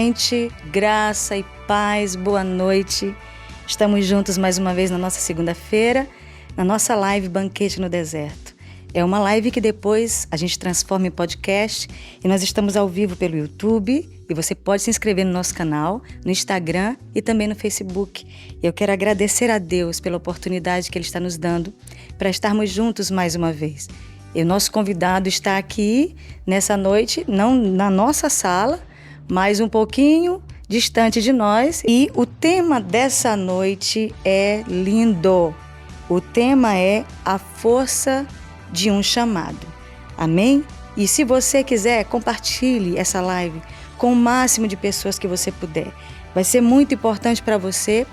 gente, graça e paz, boa noite. Estamos juntos mais uma vez na nossa segunda-feira, na nossa live Banquete no Deserto. É uma live que depois a gente transforma em podcast e nós estamos ao vivo pelo YouTube e você pode se inscrever no nosso canal, no Instagram e também no Facebook. Eu quero agradecer a Deus pela oportunidade que Ele está nos dando para estarmos juntos mais uma vez. E o nosso convidado está aqui nessa noite, não na nossa sala, mas um pouquinho distante de nós. E o tema dessa noite é lindo. O tema é a força de um chamado. Amém? E se você quiser, compartilhe essa live com o máximo de pessoas que você puder. Vai ser muito importante para você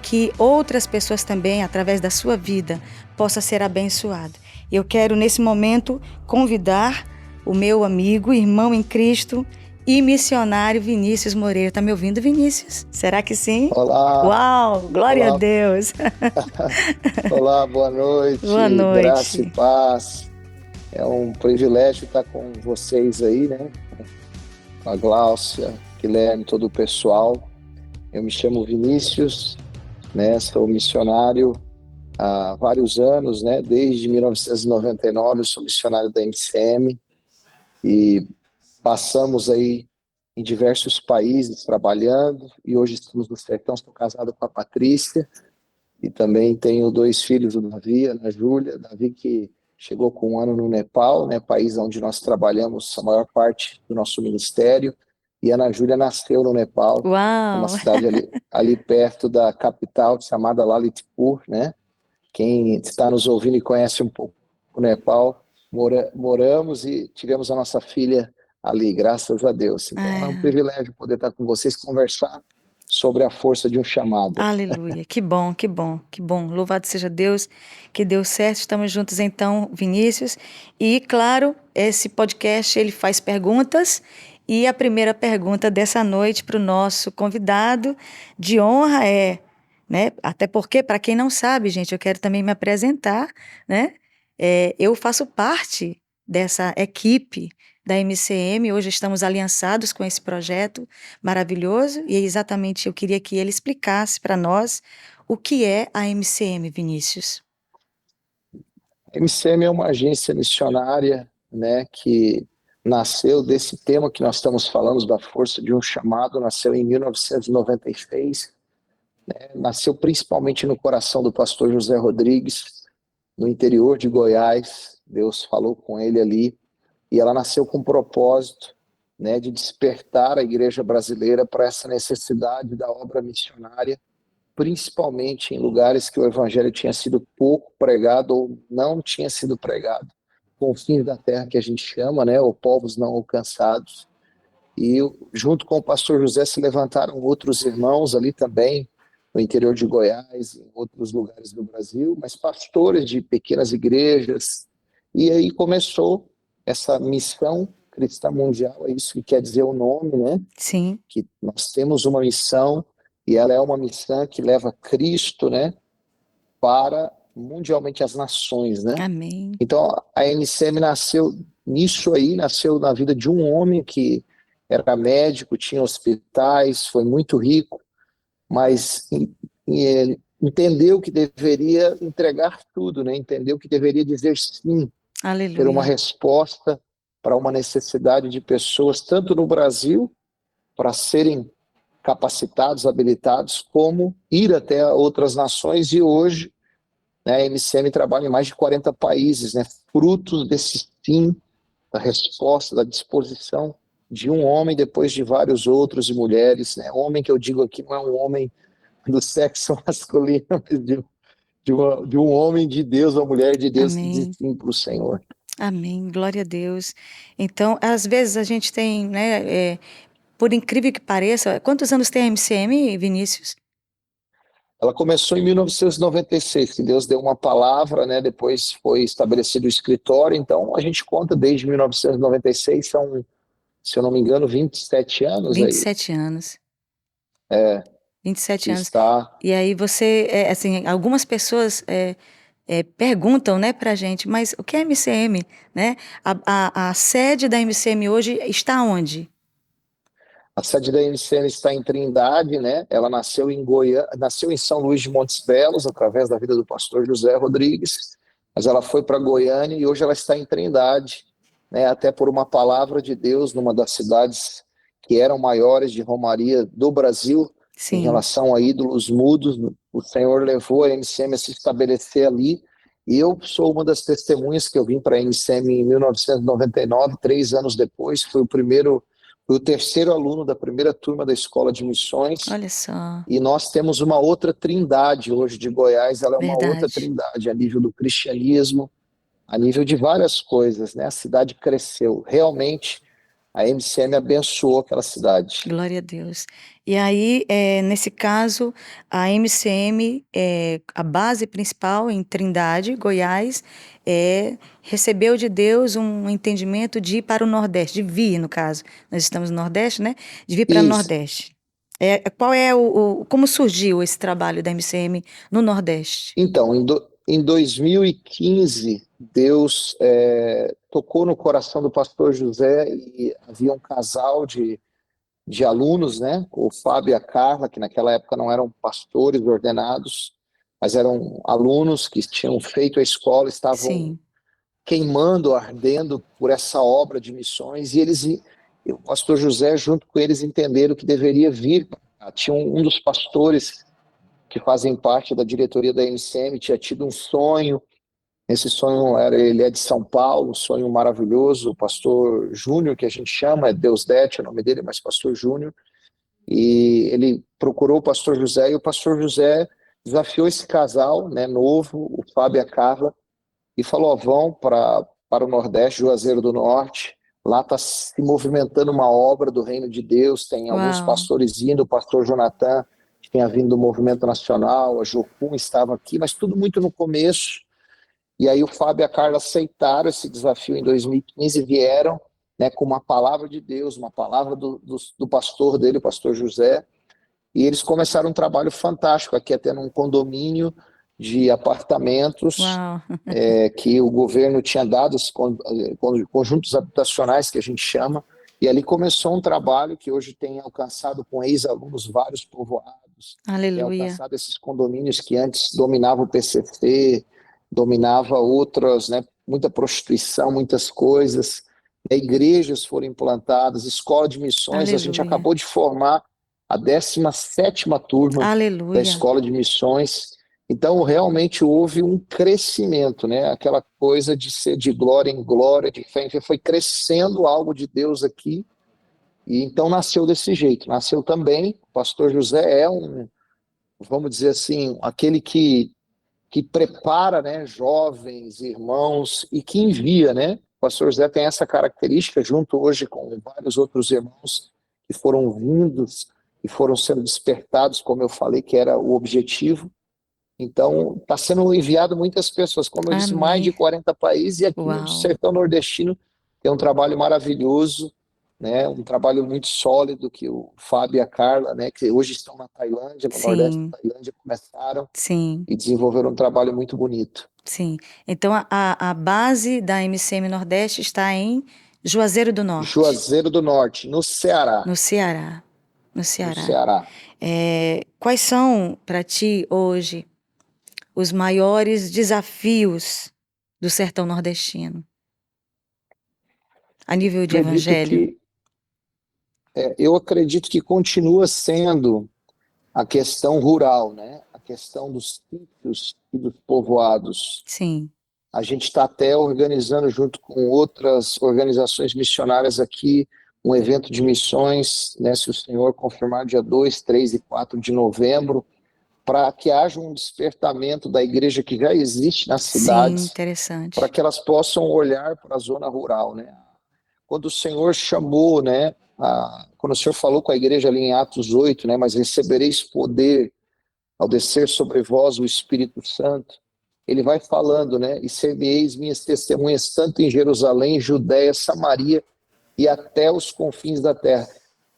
que outras pessoas também, através da sua vida, possam ser abençoadas. Eu quero, nesse momento, convidar o meu amigo, irmão em Cristo e missionário Vinícius Moreira. Tá me ouvindo, Vinícius? Será que sim? Olá. Uau, glória Olá. a Deus. Olá, boa noite. Boa noite. Graça e paz. É um privilégio estar com vocês aí, né? Com a Gláucia, Guilherme, todo o pessoal. Eu me chamo Vinícius, né? Sou missionário há vários anos, né? Desde 1999 eu sou missionário da MCM e passamos aí em diversos países trabalhando e hoje estamos no sertão. Estou casado com a Patrícia e também tenho 2 filhos, o Davi, a Ana Júlia. Davi que chegou com 1 ano no Nepal, né, país onde nós trabalhamos a maior parte do nosso ministério, e a Ana Júlia nasceu no Nepal, Uau. numa cidade ali perto da capital chamada Lalitpur, né? Quem está nos ouvindo e conhece um pouco o Nepal, moramos e tivemos a nossa filha ali, graças a Deus. Então é um privilégio poder estar com vocês, conversar sobre a força de um chamado. Aleluia, que bom, que bom, que bom. Louvado seja Deus, que deu certo. Estamos juntos então, Vinícius. E claro, esse podcast ele faz perguntas e a primeira pergunta dessa noite para o nosso convidado de honra é, né? Até porque, para quem não sabe, gente, eu quero também me apresentar, né? Eu faço parte dessa equipe da MCM, hoje estamos aliançados com esse projeto maravilhoso e exatamente eu queria que ele explicasse para nós o que é a MCM, Vinícius. A MCM é uma agência missionária, né, que nasceu desse tema que nós estamos falando, da força de um chamado, nasceu em 1996, né, nasceu principalmente no coração do pastor José Rodrigues, no interior de Goiás. Deus falou com ele ali, e ela nasceu com o propósito, né, de despertar a igreja brasileira para essa necessidade da obra missionária, principalmente em lugares que o evangelho tinha sido pouco pregado ou não tinha sido pregado, confins da terra que a gente chama, né, ou povos não alcançados. E junto com o pastor José se levantaram outros irmãos ali também, no interior de Goiás, em outros lugares do Brasil, mas pastores de pequenas igrejas. E aí começou essa missão cristã mundial, é isso que quer dizer o nome, né? Sim. Que nós temos uma missão e ela é uma missão que leva Cristo, né, para mundialmente as nações, né? Amém. Então a MCM nasceu nisso aí, nasceu na vida de um homem que era médico, tinha hospitais, foi muito rico, mas entendeu que deveria entregar tudo, né? Entendeu que deveria dizer sim, ter uma Aleluia. resposta para uma necessidade de pessoas, tanto no Brasil, para serem capacitados, habilitados, como ir até outras nações. E hoje, né, a MCM trabalha em mais de 40 países, né, frutos desse sim, da resposta, da disposição de um homem depois de vários outros e mulheres, né? Homem que eu digo aqui não é um homem do sexo masculino, mas de um homem de Deus, uma mulher de Deus que diz Amém. sim para o Senhor. Amém, glória a Deus. Então, às vezes a gente tem, né, por incrível que pareça, quantos anos tem a MCM, Vinícius? Ela começou em 1996, que Deus deu uma palavra, né? Depois foi estabelecido o escritório, então a gente conta desde 1996, são, se eu não me engano, 27 anos aí. 27 anos. 27 Que anos. está... E aí você, assim, algumas pessoas perguntam, né, pra gente, mas o que é MCM, né? A sede da MCM hoje está onde? A sede da MCM está em Trindade, né? Ela nasceu em Goiânia, nasceu em São Luís de Montes Belos, através da vida do pastor José Rodrigues, mas ela foi para Goiânia e hoje ela está em Trindade, né? Até por uma palavra de Deus numa das cidades que eram maiores de romaria do Brasil, em Sim. relação a ídolos mudos. O Senhor levou a MCM a se estabelecer ali, e eu sou uma das testemunhas que eu vim para a MCM em 1999, 3 anos depois. Fui o terceiro aluno da primeira turma da Escola de Missões, Olha só. e nós temos uma outra trindade hoje de Goiás. Ela é uma outra Verdade. trindade a nível do cristianismo, a nível de várias coisas, né? A cidade cresceu. Realmente, a MCM abençoou aquela cidade. Glória a Deus. E aí, nesse caso, a MCM, a base principal em Trindade, Goiás, recebeu de Deus um entendimento de ir para o Nordeste, de vir, no caso. Nós estamos no Nordeste, né? De vir para o Isso. Nordeste. Como surgiu esse trabalho da MCM no Nordeste? Então, em 2015, Deus tocou no coração do pastor José, e havia um casal de alunos, né? O Fábio e a Carla, que naquela época não eram pastores ordenados, mas eram alunos que tinham feito a escola, estavam Sim, queimando, ardendo por essa obra de missões, e o pastor José, junto com eles, entenderam que deveria vir. Tinha um dos pastores que fazem parte da diretoria da MCM, tinha tido um sonho. Esse sonho ele é de São Paulo, um sonho maravilhoso. O pastor Júnior, que a gente chama, é Deusdete, é o nome dele, mas pastor Júnior. E ele procurou o pastor José, e o pastor José desafiou esse casal, né, novo, o Fábio e a Carla, e falou: vão para o Nordeste, Juazeiro do Norte. Lá está se movimentando uma obra do Reino de Deus, tem alguns uau, pastores indo, o pastor Jonathan, que tinha vindo do Movimento Nacional, a Jocum estava aqui, mas tudo muito no começo. E aí o Fábio e a Carla aceitaram esse desafio em 2015, vieram, né, com uma palavra de Deus, uma palavra do pastor dele, o pastor José, e eles começaram um trabalho fantástico aqui, até num condomínio de apartamentos, uau, que o governo tinha dado, esses conjuntos habitacionais que a gente chama, e ali começou um trabalho que hoje tem alcançado com ex-alunos vários povoados, tem aleluia, alcançado esses condomínios que antes dominavam o PCC, dominava outras, né, muita prostituição, muitas coisas, igrejas foram implantadas, escola de missões. A gente aleluia, acabou de formar a 17ª turma da aleluia, escola de missões. Então, realmente houve um crescimento, né? Aquela coisa de ser de glória em glória, de fé em fé, foi crescendo algo de Deus aqui, e então nasceu desse jeito. Nasceu também, o pastor José vamos dizer assim, aquele que prepara, né, jovens, irmãos, e que envia, né? O pastor José tem essa característica, junto hoje com vários outros irmãos que foram vindos e foram sendo despertados, como eu falei, que era o objetivo. Então, está sendo enviado muitas pessoas, como eu disse, mais de amém, 40 países, e aqui no uau. sertão nordestino tem um trabalho maravilhoso, né? Um trabalho muito sólido, que o Fábio e a Carla, né, que hoje estão na Tailândia, no Nordeste Sim, da Tailândia, começaram sim, e desenvolveram um trabalho muito bonito. sim. Então a base da MCM Nordeste está em Juazeiro do Norte, Juazeiro do Norte, no Ceará. no Ceará. No No Ceará. Ceará. Quais são, para ti, hoje, os maiores desafios do sertão nordestino, a nível de Acredito evangelho? que, eu acredito que continua sendo a questão rural, né? A questão dos sítios e dos povoados. Sim, A gente está até organizando, junto com outras organizações missionárias aqui, um evento de missões, né, se o Senhor confirmar, dia 2, 3 e 4 de novembro, para que haja um despertamento da igreja que já existe nas sim, cidades, para interessante. que elas possam olhar para a zona rural, né? Quando o Senhor chamou, né, quando o Senhor falou com a igreja ali em Atos 8, né, mas recebereis poder ao descer sobre vós o Espírito Santo, ele vai falando, né, e ser-me-eis minhas testemunhas tanto em Jerusalém, Judéia, Samaria e até os confins da terra.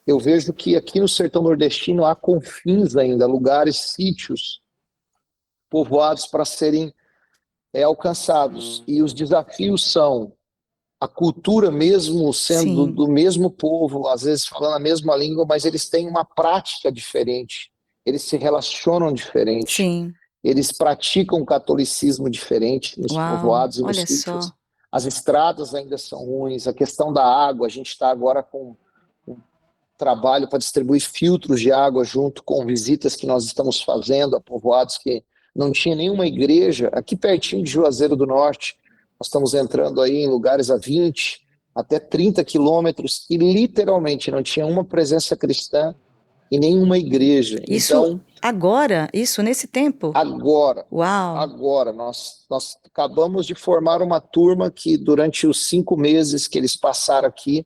Eu vejo que aqui no sertão nordestino há confins ainda, lugares, sítios, povoados para serem alcançados. E os desafios são a cultura mesmo sendo Sim, do mesmo povo, às vezes falando a mesma língua, mas eles têm uma prática diferente, eles se relacionam diferente, sim. eles praticam um catolicismo diferente nos Uau, povoados e nos olha só. sítios. As estradas ainda são ruins, a questão da água, a gente está agora com um trabalho para distribuir filtros de água junto com visitas que nós estamos fazendo a povoados que não tinha nenhuma igreja, aqui pertinho de Juazeiro do Norte, nós estamos entrando aí em lugares a 20 até 30 quilômetros e literalmente não tinha uma presença cristã e nenhuma igreja. Isso Então, agora, isso nesse tempo? agora, Uau, nós acabamos de formar uma turma que durante os 5 meses que eles passaram aqui,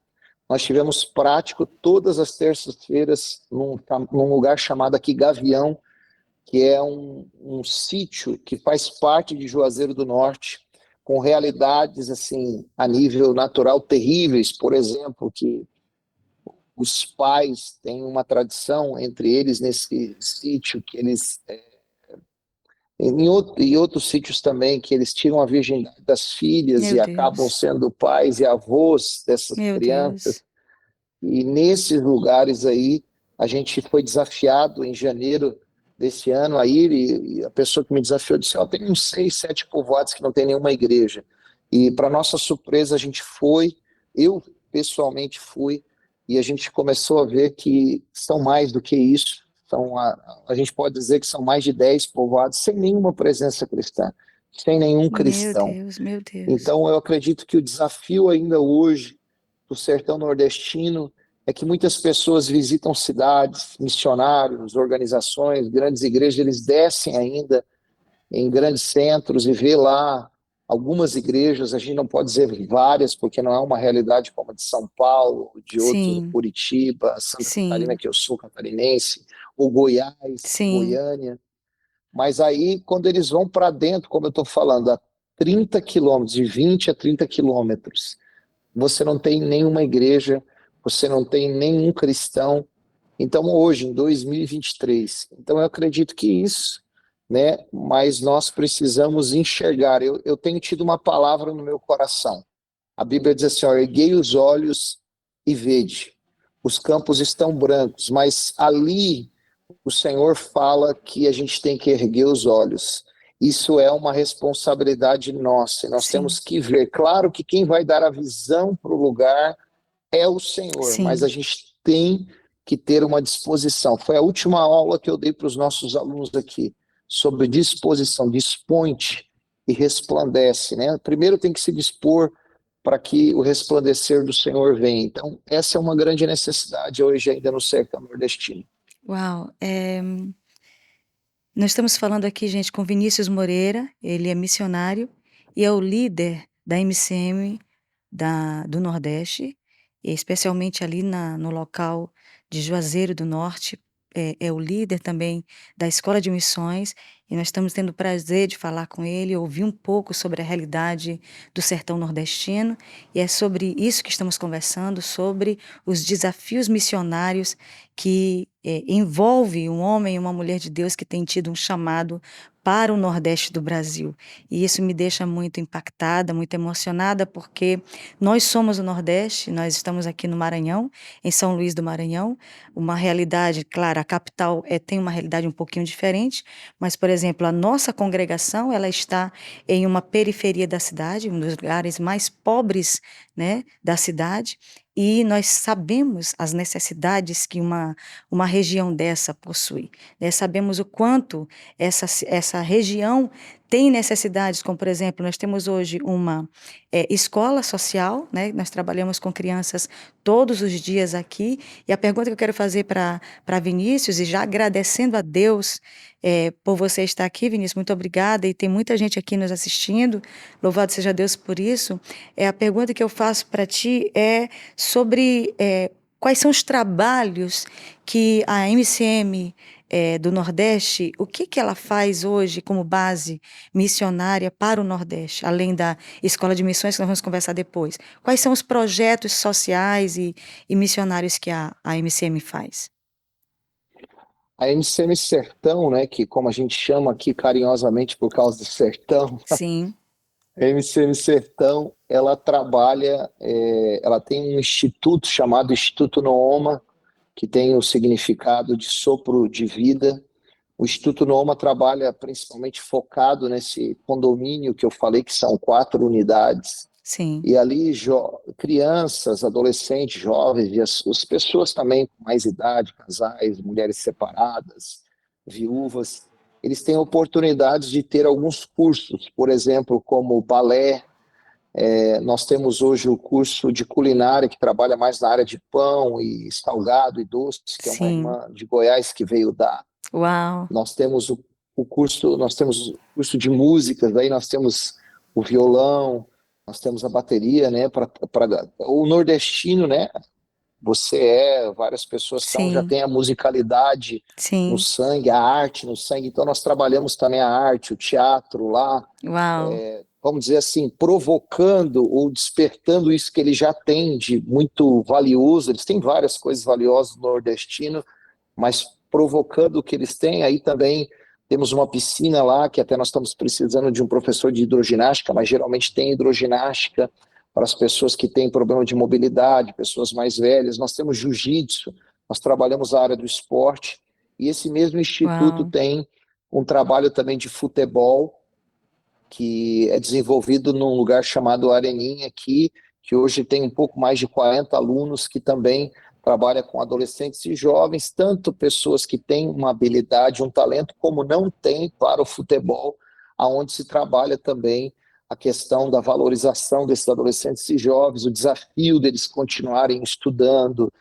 nós tivemos prático todas as terças-feiras num lugar chamado aqui Gavião, que é um sítio que faz parte de Juazeiro do Norte, com realidades assim a nível natural terríveis, por exemplo, que os pais têm uma tradição entre eles nesse sítio que eles em outros sítios também que eles tiram a virgindade das filhas meu e acabam Deus, sendo pais e avós dessas meu crianças. Deus. E nesses lugares aí, a gente foi desafiado em janeiro desse ano a ir, e a pessoa que me desafiou disse: "Ó, tem uns 6, 7 povoados que não tem nenhuma igreja." E para nossa surpresa, a gente foi, eu pessoalmente fui, e a gente começou a ver que são mais do que isso. A gente pode dizer que são mais de 10 povoados sem nenhuma presença cristã, sem nenhum Meu cristão. Deus, meu Deus. Então, eu acredito que o desafio ainda hoje do sertão nordestino é que muitas pessoas visitam cidades, missionários, organizações, grandes igrejas, eles descem ainda em grandes centros e vê lá algumas igrejas, a gente não pode dizer várias, porque não é uma realidade como a de São Paulo, de outros, Sim, Curitiba, Santa Catarina, sim, que eu sou catarinense, ou Goiás, sim. Goiânia. Mas aí, quando eles vão para dentro, como eu estou falando, a 30 quilômetros, de 20 a 30 quilômetros, você não tem nenhuma igreja, você não tem nenhum cristão. Então, hoje, em 2023, então eu acredito que isso, né? Mas nós precisamos enxergar. Eu tenho tido uma palavra no meu coração. A Bíblia diz assim: ó, erguei os olhos e vede. Os campos estão brancos, mas ali o Senhor fala que a gente tem que erguer os olhos. Isso é uma responsabilidade nossa. Nós Sim, temos que ver. Claro que quem vai dar a visão para o lugar é o Senhor, mas a sim. gente tem que ter uma disposição. Foi a última aula que eu dei para os nossos alunos aqui, sobre disposição. Dispõe-te e resplandece, né? Primeiro tem que se dispor para que o resplandecer do Senhor venha. Então, essa é uma grande necessidade hoje ainda no sertão nordestino. Uau. Nós estamos falando aqui, gente, com Vinícius Moreira, ele é missionário e é o líder da MCM do Nordeste, e especialmente ali no local de Juazeiro do Norte, é o líder também da Escola de Missões, e nós estamos tendo o prazer de falar com ele, ouvir um pouco sobre a realidade do sertão nordestino, e é sobre isso que estamos conversando, sobre os desafios missionários que envolve um homem e uma mulher de Deus que tem tido um chamado para o Nordeste do Brasil. E isso me deixa muito impactada, muito emocionada, porque nós somos o Nordeste, nós estamos aqui no Maranhão, em São Luís do Maranhão, uma realidade, claro, a capital tem uma realidade um pouquinho diferente, mas, por exemplo, a nossa congregação, ela está em uma periferia da cidade, um dos lugares mais pobres, né, da cidade, e nós sabemos as necessidades que uma região dessa possui. Nós sabemos o quanto essa região tem necessidades, como, por exemplo, nós temos hoje uma escola social, né? Nós trabalhamos com crianças todos os dias aqui, e a pergunta que eu quero fazer para Vinícius, e já agradecendo a Deus por você estar aqui, Vinícius, muito obrigada, e tem muita gente aqui nos assistindo, louvado seja Deus por isso, a pergunta que eu faço para ti é sobre quais são os trabalhos que a MCM do Nordeste, o que que ela faz hoje como base missionária para o Nordeste, além da Escola de Missões, que nós vamos conversar depois. Quais são os projetos sociais e missionários que a MCM faz? A MCM Sertão, né, que como a gente chama aqui carinhosamente por causa do sertão, Sim, A MCM Sertão, ela trabalha, ela tem um instituto chamado Instituto Nooma, que tem o significado de sopro de vida. O Instituto Nooma trabalha principalmente focado nesse condomínio que eu falei, que são 4 unidades. Sim, E ali, crianças, adolescentes, jovens, e as pessoas também com mais idade, casais, mulheres separadas, viúvas, eles têm oportunidades de ter alguns cursos, por exemplo, como balé. Nós temos hoje o curso de culinária, que trabalha mais na área de pão e salgado e doces, que é uma sim. irmã de Goiás que veio dar. Uau, Nós temos o curso de música, daí nós temos o violão, nós temos a bateria, né? O nordestino, né? Várias pessoas já sim, têm a musicalidade no sim. sangue, a arte no sangue, então nós trabalhamos também a arte, o teatro lá, Uau, vamos dizer assim, provocando ou despertando isso que ele já tem de muito valioso. Eles têm várias coisas valiosas no nordestino, mas provocando o que eles têm. Aí também temos uma piscina lá, que até nós estamos precisando de um professor de hidroginástica, mas geralmente tem hidroginástica para as pessoas que têm problema de mobilidade, pessoas mais velhas. Nós temos jiu-jitsu, nós trabalhamos a área do esporte, e esse mesmo instituto uau. tem um trabalho também de futebol, que é desenvolvido num lugar chamado Areninha aqui, que hoje tem um pouco mais de 40 alunos que também trabalha com adolescentes e jovens, tanto pessoas que têm uma habilidade, um talento, como não têm para o futebol, aonde se trabalha também a questão da valorização desses adolescentes e jovens, o desafio deles continuarem estudando.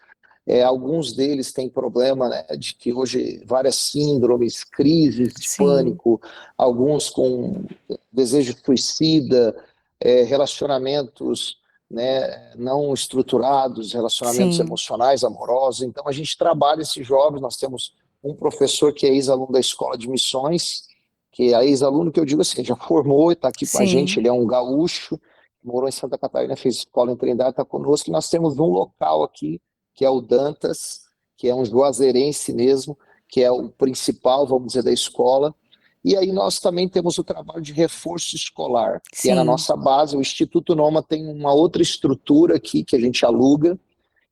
Alguns deles têm problema, né, de que hoje várias síndromes, crises de Sim, pânico, alguns com desejo suicida, relacionamentos, né, não estruturados, relacionamentos sim. emocionais, amorosos. Então a gente trabalha esses jovens. Nós temos um professor que é ex-aluno da Escola de Missões, que é ex-aluno que eu digo assim, já formou e está aqui com a gente. Sim, Ele é um gaúcho, morou em Santa Catarina, fez escola em Trindade, está conosco. E nós temos um local aqui que é o Dantas, que é um juazeirense mesmo, que é o principal, vamos dizer, da escola. E aí nós também temos o trabalho de reforço escolar, que é na sim, nossa base. O Instituto Noma tem uma outra estrutura aqui que a gente aluga,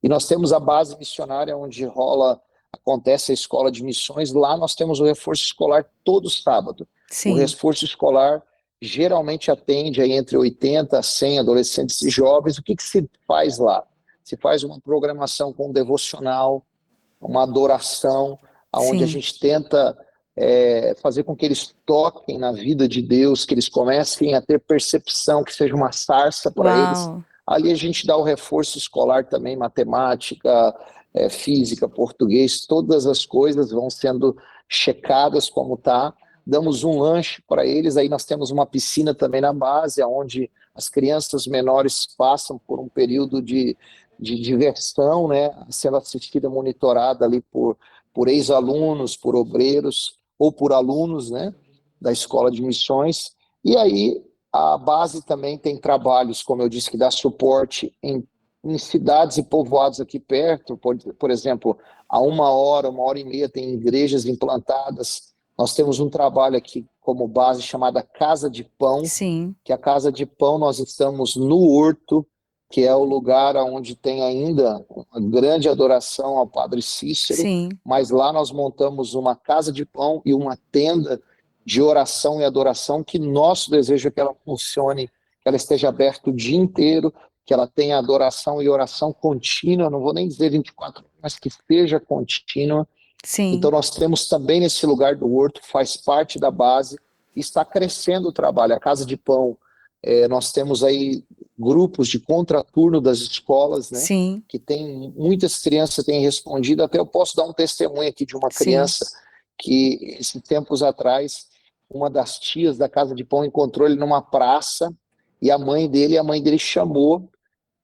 e nós temos a base missionária, onde acontece a escola de missões. Lá nós temos o reforço escolar todo sábado. O sim. reforço escolar geralmente atende aí entre 80 a 100 adolescentes e jovens. O que se faz lá? Se faz uma programação com um devocional, uma adoração, onde a Sim. gente tenta fazer com que eles toquem na vida de Deus, que eles comecem a ter percepção, que seja uma sarça para eles. Uau. Ali a gente dá o reforço escolar também, matemática, física, português, todas as coisas vão sendo checadas como está. Damos um lanche para eles, aí nós temos uma piscina também na base, onde as crianças menores passam por um período de diversão, né, sendo assistida, monitorada ali por ex-alunos, por obreiros ou por alunos, né, da escola de missões. E aí a base também tem trabalhos, como eu disse, que dá suporte em cidades e povoados aqui perto. Por exemplo, a 1 hora e meia tem igrejas implantadas. Nós temos um trabalho aqui como base chamada Casa de Pão, Sim, que a Casa de Pão nós estamos no Horto, que é o lugar onde tem ainda uma grande adoração ao Padre Cícero, sim. mas lá nós montamos uma casa de pão e uma tenda de oração e adoração, que nosso desejo é que ela funcione, que ela esteja aberta o dia inteiro, que ela tenha adoração e oração contínua, não vou nem dizer 24 horas, mas que seja contínua. Então Sim, nós temos também nesse lugar do Horto, faz parte da base, está crescendo o trabalho. A Casa de Pão, nós temos aí grupos de contraturno das escolas, né? sim, Que tem muitas crianças têm respondido. Até eu posso dar um testemunho aqui de uma sim. criança que, esses tempos atrás, uma das tias da Casa de Pão encontrou ele numa praça, e a mãe dele chamou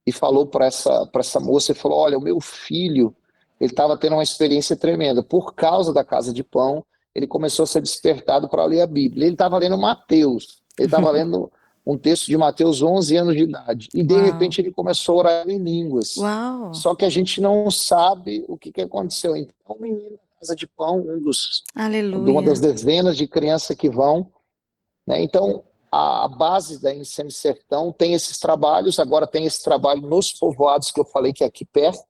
e falou para essa moça, e falou: olha, o meu filho, ele estava tendo uma experiência tremenda. Por causa da Casa de Pão, ele começou a ser despertado para ler a Bíblia. Ele estava lendo Mateus, ele estava lendo um texto de Mateus, 11 anos de idade, e de Uau. repente ele começou a orar em línguas. Uau. Só que a gente não sabe o que aconteceu. Então, o menino da Casa de Pão, de uma das Aleluia. dezenas de crianças que vão, né? Então, a base da MCM Sertão tem esses trabalhos, agora tem esse trabalho nos povoados que eu falei que é aqui perto,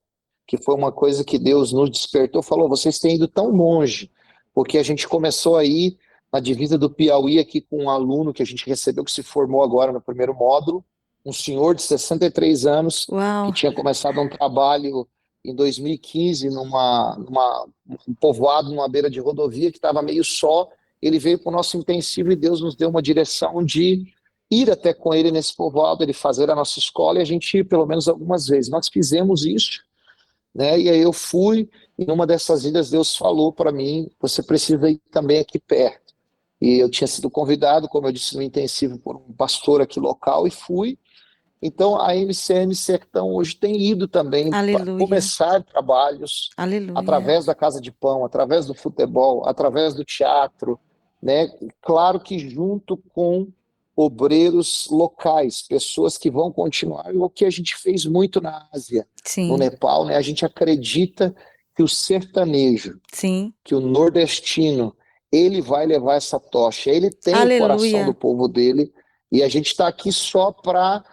que foi uma coisa que Deus nos despertou, falou, vocês têm ido tão longe, porque a gente começou aí na divisa do Piauí aqui com um aluno que a gente recebeu, que se formou agora no primeiro módulo, um senhor de 63 anos, que Uau, tinha começado um trabalho em 2015 um povoado numa beira de rodovia que estava meio só, ele veio para o nosso intensivo e Deus nos deu uma direção de ir até com ele nesse povoado, ele fazer a nossa escola e a gente ir pelo menos algumas vezes. Nós fizemos isso, né? E aí eu fui, e numa dessas idas Deus falou para mim, você precisa ir também aqui perto. E eu tinha sido convidado, como eu disse, no intensivo por um pastor aqui local e fui. Então a MCM Sertão hoje tem ido também para aleluia, começar trabalhos aleluia. através da Casa de Pão, através do futebol, através do teatro, né? Claro que junto com obreiros locais, pessoas que vão continuar, o que a gente fez muito na Ásia, no Sim, Nepal, né? A gente acredita que o sertanejo, sim, que o nordestino, ele vai levar essa tocha, ele tem o coração do aleluia. povo dele, e a gente está aqui só para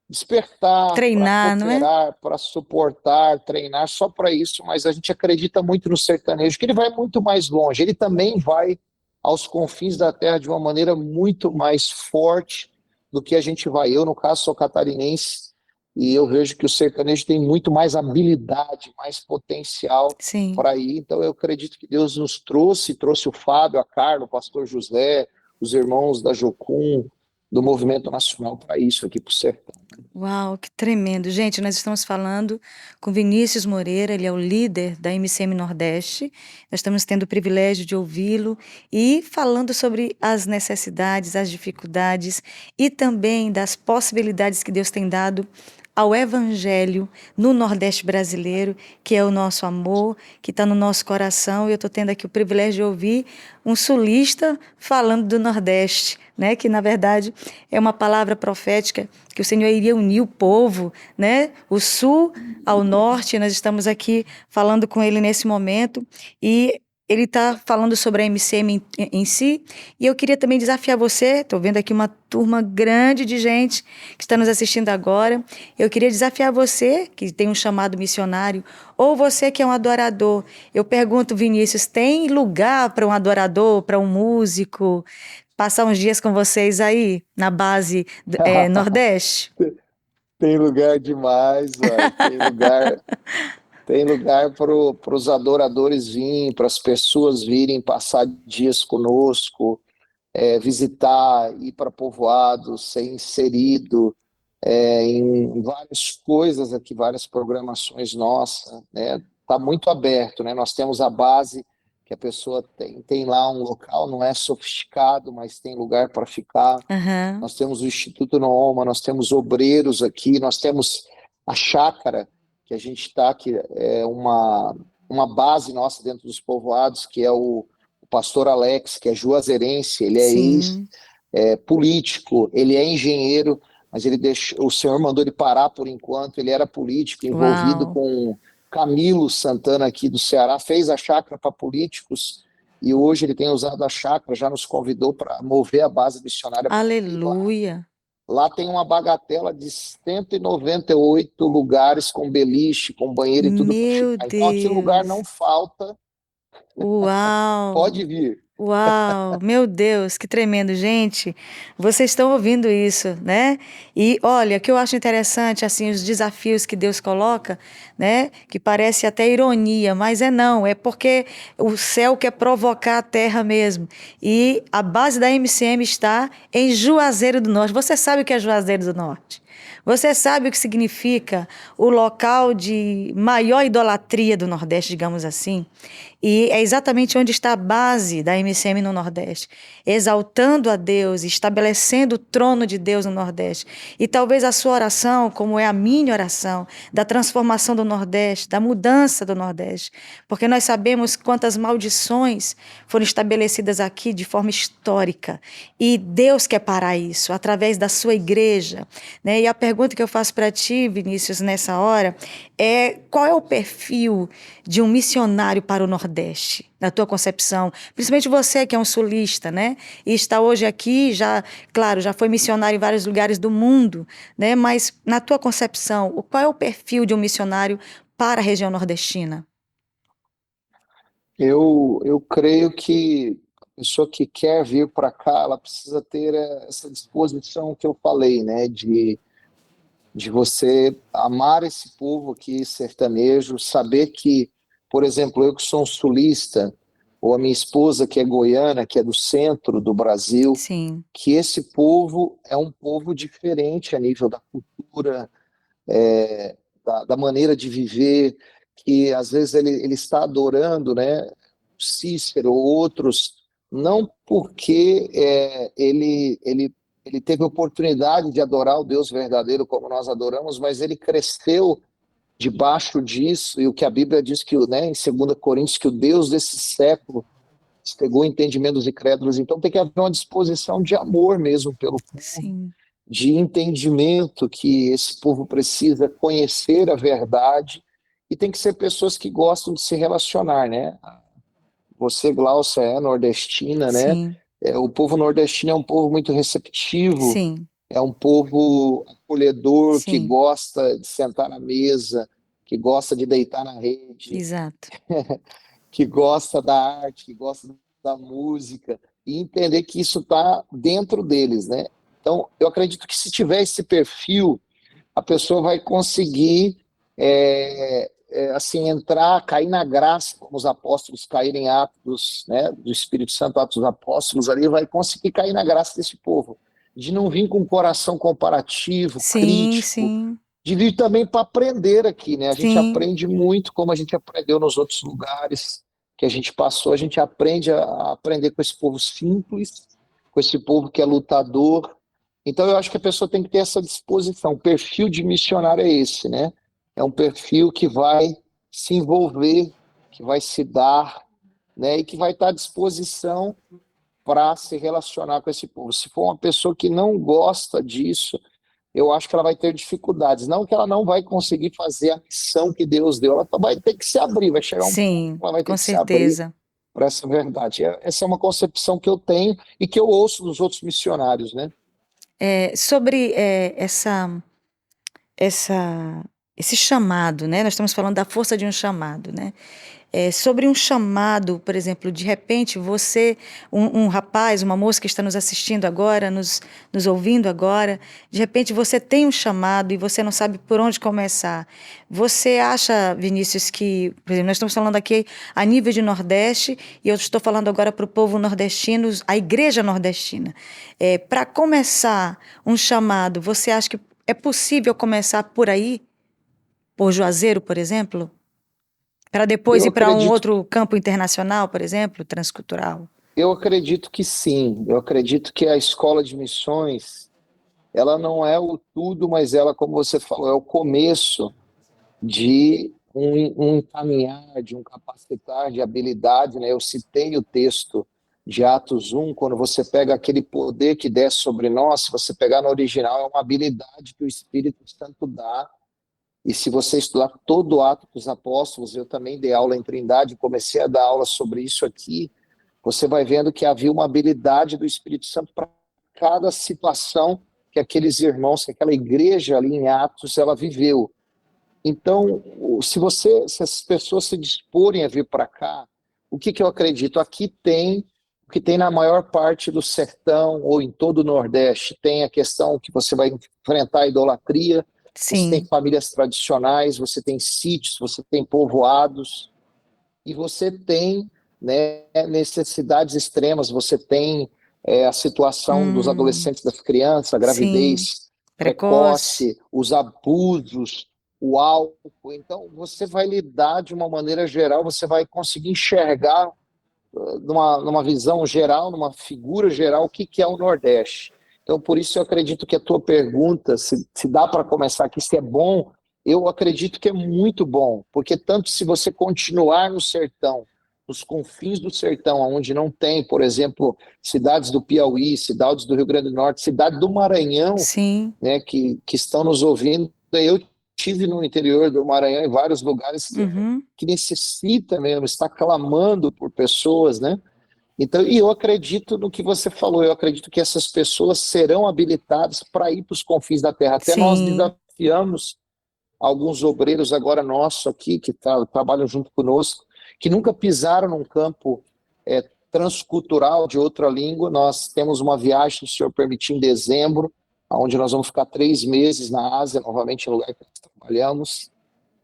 despertar, para Treinar, não é? cooperar, para suportar, treinar, só para isso, mas a gente acredita muito no sertanejo, que ele vai muito mais longe, ele também vai aos confins da terra de uma maneira muito mais forte do que a gente vai. Eu, no caso, sou catarinense e eu vejo que o sertanejo tem muito mais habilidade, mais potencial Sim. para ir. Então, eu acredito que Deus nos trouxe o Fábio, a Carla, o pastor José, os irmãos da Jocum, do Movimento Nacional para isso aqui para o sertão. Uau, que tremendo. Gente, nós estamos falando com Vinícius Moreira, ele é o líder da MCM Nordeste. Nós estamos tendo o privilégio de ouvi-lo e falando sobre as necessidades, as dificuldades e também das possibilidades que Deus tem dado ao Evangelho no Nordeste brasileiro, que é o nosso amor, que está no nosso coração. E eu estou tendo aqui o privilégio de ouvir um sulista falando do Nordeste, né? Que na verdade é uma palavra profética que o Senhor iria unir o povo, né? O sul ao norte. Nós estamos aqui falando com ele nesse momento e ele está falando sobre a MCM em si, e eu queria também desafiar você, estou vendo aqui uma turma grande de gente que está nos assistindo agora, eu queria desafiar você, que tem um chamado missionário, ou você que é um adorador. Eu pergunto, Vinícius, tem lugar para um adorador, para um músico, passar uns dias com vocês aí, na base Nordeste? Tem lugar demais, uai. Tem lugar para os adoradores virem, para as pessoas virem passar dias conosco, visitar, ir para povoados, ser inserido em várias coisas aqui, várias programações nossas, né? Tá muito aberto, né? Nós temos a base que a pessoa tem lá um local, não é sofisticado, mas tem lugar para ficar. Aham, Nós temos o Instituto Nooma, nós temos obreiros aqui, nós temos a chácara que a gente está, que é uma base nossa dentro dos povoados, que é o pastor Alex, que é juazeirense, ele é sim. ex-político, ele é engenheiro, mas o senhor mandou ele parar por enquanto, ele era político, envolvido Uau, com Camilo Santana aqui do Ceará, fez a chácara para políticos, e hoje ele tem usado a chácara, já nos convidou para mover a base missionária para aqui. aleluia. Lá tem uma bagatela de 198 lugares com beliche, com banheiro e tudo para Meu ficar. Então aqui lugar Deus. não falta, Uau. pode vir. Uau, meu Deus, que tremendo, gente. Vocês estão ouvindo isso, né? E olha, o que eu acho interessante, assim, os desafios que Deus coloca, né? Que parece até ironia, mas não, é porque o céu quer provocar a terra mesmo. E a base da MCM está em Juazeiro do Norte. Você sabe o que é Juazeiro do Norte? Você sabe o que significa o local de maior idolatria do Nordeste, digamos assim? E é exatamente onde está a base da MCM no Nordeste, exaltando a Deus, estabelecendo o trono de Deus no Nordeste. E talvez a sua oração, como é a minha oração, da transformação do Nordeste, da mudança do Nordeste, porque nós sabemos quantas maldições foram estabelecidas aqui de forma histórica, e Deus quer parar isso através da sua igreja, né? E a pergunta que eu faço para ti, Vinícius, nessa hora, é qual é o perfil de um missionário para o Nordeste? Nordeste, na tua concepção? Principalmente você que é um sulista, né? E está hoje aqui, já, claro, já foi missionário em vários lugares do mundo, né? Mas na tua concepção, qual é o perfil de um missionário para a região nordestina? Eu creio que a pessoa que quer vir para cá, ela precisa ter essa disposição que eu falei, né? De você amar esse povo aqui sertanejo, saber que, por exemplo, eu que sou um sulista, ou a minha esposa que é goiana, que é do centro do Brasil, Sim, que esse povo é um povo diferente a nível da cultura, da maneira de viver, que às vezes ele está adorando, né, Cícero ou outros, não porque ele teve oportunidade de adorar o Deus verdadeiro como nós adoramos, mas ele cresceu debaixo disso, e o que a Bíblia diz que, né, em 2 Coríntios, que o Deus desse século cegou o entendimento dos incrédulos. Então tem que haver uma disposição de amor mesmo pelo povo, sim, de entendimento que esse povo precisa conhecer a verdade, e tem que ser pessoas que gostam de se relacionar, né? Você, Glaucia, é nordestina, né? sim, O povo nordestino é um povo muito receptivo, sim, é um povo acolhedor, que sim, gosta de sentar na mesa, que gosta de deitar na rede, exato. que gosta da arte, que gosta da música, e entender que isso está dentro deles, né? Então, eu acredito que se tiver esse perfil, a pessoa vai conseguir assim entrar, cair na graça, como os apóstolos caíram em Atos, né, do Espírito Santo, Atos dos Apóstolos, ali vai conseguir cair na graça desse povo, de não vir com um coração comparativo, Sim, crítico, sim, de vir também para aprender aqui, né? A gente sim, aprende muito como a gente aprendeu nos outros lugares que a gente passou, a gente aprende a aprender com esse povo simples, com esse povo que é lutador. Então eu acho que a pessoa tem que ter essa disposição. O perfil de missionário é esse, né? É um perfil que vai se envolver, que vai se dar, né? E que vai estar à disposição para se relacionar com esse povo. Se for uma pessoa que não gosta disso, eu acho que ela vai ter dificuldades. Não que ela não vai conseguir fazer a missão que Deus deu, ela vai ter que se abrir, vai chegar um ponto sim, que ela vai ter com que se abrir certeza. para essa verdade. Essa é uma concepção que eu tenho e que eu ouço dos outros missionários, né? Sobre essa, esse chamado, né? Nós estamos falando da força de um chamado, né? Sobre um chamado, por exemplo, de repente você, um rapaz, uma moça que está nos assistindo agora, nos ouvindo agora, de repente você tem um chamado e você não sabe por onde começar. Você acha, Vinícius, que, por exemplo, nós estamos falando aqui a nível de Nordeste e eu estou falando agora para o povo nordestino, a igreja nordestina. Para começar um chamado, você acha que é possível começar por aí, por Juazeiro, por exemplo? Para depois Eu ir para um acredito, outro campo internacional, por exemplo, transcultural? eu acredito que sim. Eu acredito que a escola de missões, ela não é o tudo, mas ela, como você falou, é o começo de um caminhar, de um capacitar de habilidade, né? Eu citei o texto de Atos 1, quando você pega aquele poder que desce sobre nós, se você pegar no original, é uma habilidade que o Espírito Santo dá. E se você estudar todo o Atos dos Apóstolos, eu também dei aula em Trindade, comecei a dar aula sobre isso aqui, você vai vendo que havia uma habilidade do Espírito Santo para cada situação que aqueles irmãos, que aquela igreja ali em Atos, ela viveu. Então, se as pessoas se disporem a vir para cá, o que eu acredito? Aqui tem o que tem na maior parte do sertão ou em todo o Nordeste. Tem a questão que você vai enfrentar a idolatria, você tem Sim, famílias tradicionais, você tem sítios, você tem povoados, e você tem, né, necessidades extremas, você tem a situação dos hum, adolescentes, das crianças, a sim, gravidez precoce, precoce, os abusos, o álcool. Então, você vai lidar de uma maneira geral, você vai conseguir enxergar numa visão geral, numa figura geral, o que é o Nordeste. Então, por isso eu acredito que a tua pergunta, se dá para começar aqui, se é bom, eu acredito que é muito bom, porque tanto se você continuar no sertão, nos confins do sertão, onde não tem, por exemplo, cidades do Piauí, cidades do Rio Grande do Norte, cidade do Maranhão, sim, né, que estão nos ouvindo, eu tive no interior do Maranhão, em vários lugares Uhum. que necessita mesmo, está clamando por pessoas, né? Então, e eu acredito no que você falou, eu acredito que essas pessoas serão habilitadas para ir para os confins da terra. Até nós Sim, desafiamos alguns obreiros agora nossos aqui, que trabalham junto conosco, que nunca pisaram num campo transcultural de outra língua. Nós temos uma viagem, se o senhor permitir, em dezembro, onde nós vamos ficar 3 meses na Ásia, novamente, no lugar que nós trabalhamos,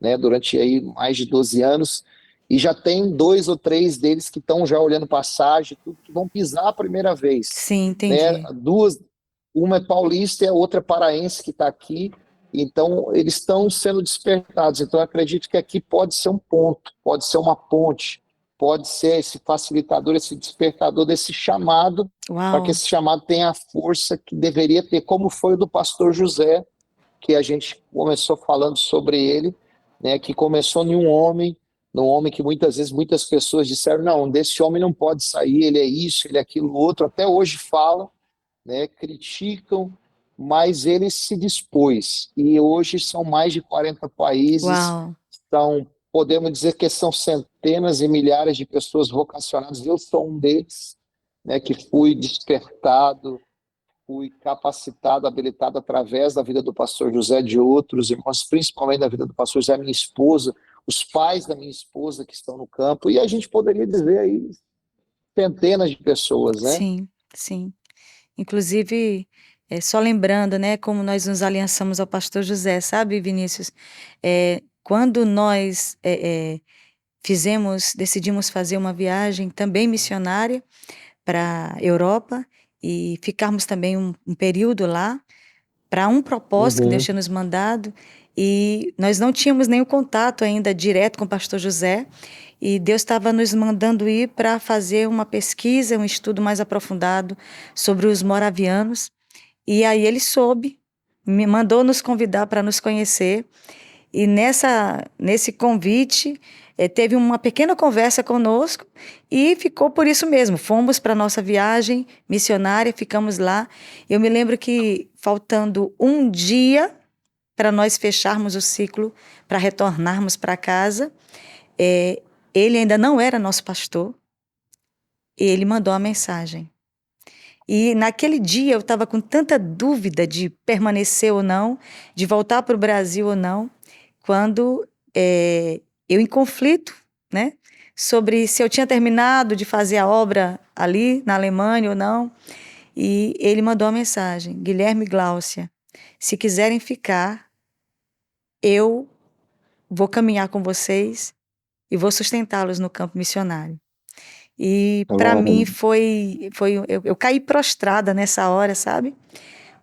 né, durante aí mais de 12 anos, e já tem 2 ou 3 deles que estão já olhando passagem, tudo, que vão pisar a primeira vez, sim, né? entendi. Uma é paulista e a outra é paraense que está aqui, então eles estão sendo despertados. Então eu acredito que aqui pode ser um ponto, pode ser uma ponte, pode ser esse facilitador, esse despertador desse chamado, para que Uau, esse chamado tenha a força que deveria ter, como foi o do pastor José, que a gente começou falando sobre ele, né, que começou em um homem, num homem que muitas vezes muitas pessoas disseram, não, desse homem não pode sair, ele é isso, ele é aquilo, outro, até hoje falam, né, criticam, mas ele se dispôs, e hoje são mais de 40 países, uau. podemos dizer que são centenas e milhares de pessoas vocacionadas, eu sou um deles, né, que fui despertado, fui capacitado, habilitado através da vida do pastor José, de outros irmãos, principalmente da vida do pastor José, minha esposa, os pais da minha esposa que estão no campo, e a gente poderia dizer aí centenas de pessoas, né? Sim, sim. Inclusive, só lembrando, né, como nós nos aliançamos ao pastor José, sabe, Vinícius? Quando nós decidimos fazer uma viagem também missionária para a Europa e ficarmos também um período lá, para um propósito que Deus Uhum. tinha nos mandado, e nós não tínhamos nenhum contato ainda direto com o pastor José, e Deus estava nos mandando ir para fazer uma pesquisa, um estudo mais aprofundado sobre os moravianos, e aí ele soube, me mandou nos convidar para nos conhecer, e nesse convite, teve uma pequena conversa conosco e ficou por isso mesmo. Fomos para a nossa viagem missionária, ficamos lá. Eu me lembro que, faltando um dia para nós fecharmos o ciclo, para retornarmos para casa, ele ainda não era nosso pastor, e ele mandou a mensagem. E naquele dia eu estava com tanta dúvida de permanecer ou não, de voltar para o Brasil ou não, quando eu em conflito, né, sobre se eu tinha terminado de fazer a obra ali na Alemanha ou não, e ele mandou a mensagem: Guilherme e Gláucia, se quiserem ficar, eu vou caminhar com vocês e vou sustentá-los no campo missionário. E para mim eu caí prostrada nessa hora, sabe?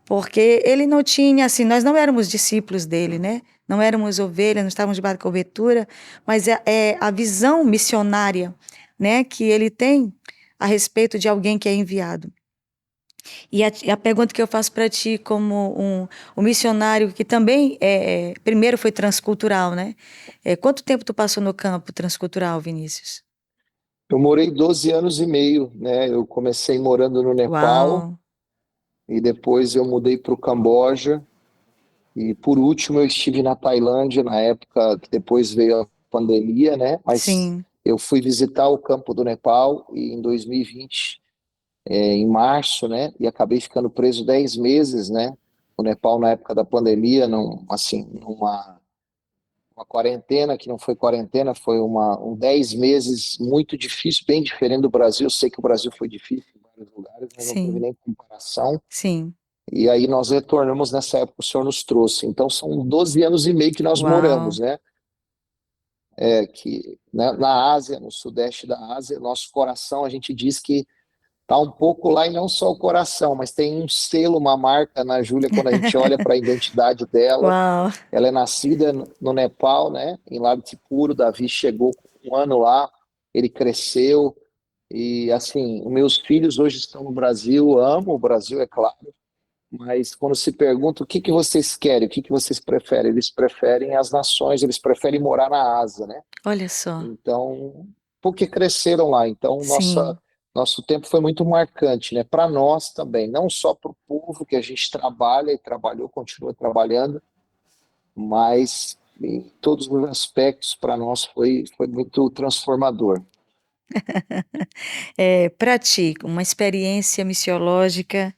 Porque ele não tinha, assim, nós não éramos discípulos dele, né? Não éramos ovelhas, não estávamos debaixo da cobertura, mas é a visão missionária, né, que ele tem a respeito de alguém que é enviado. E a pergunta que eu faço para ti, como um missionário que também primeiro foi transcultural, né? Quanto tempo tu passou no campo transcultural, Vinícius? Eu morei 12 anos e meio, né? Eu comecei morando no Nepal, Uau! e depois eu mudei para o Camboja, e por último eu estive na Tailândia, na época que depois veio a pandemia, né? Mas Sim, eu fui visitar o campo do Nepal e em 2020, em março, né? E acabei ficando preso 10 meses, né? No Nepal na época da pandemia, uma quarentena que não foi quarentena, foi 10 meses muito difícil, bem diferente do Brasil. Eu sei que o Brasil foi difícil em vários lugares, mas não teve sim, nem comparação. sim. E aí nós retornamos nessa época, o Senhor nos trouxe. Então são 12 anos e meio que nós Uau! moramos, né? Né, na Ásia, no sudeste da Ásia, nosso coração, a gente diz que está um pouco lá, e não só o coração, mas tem um selo, uma marca na Júlia, quando a gente olha para a identidade dela. Uau! Ela é nascida no Nepal, né? Em Lalitpur. O Davi chegou com 1 ano lá, ele cresceu, e assim, os meus filhos hoje estão no Brasil, amo o Brasil, é claro, mas quando se pergunta o que que vocês querem, o que que vocês preferem, eles preferem as nações, eles preferem morar na Ásia, né? Olha só. Então, porque cresceram lá. Então, Sim, nosso tempo foi muito marcante, né? Para nós também, não só para o povo que a gente trabalha e trabalhou, continua trabalhando, mas em todos os aspectos para nós foi muito transformador. Para ti, uma experiência missiológica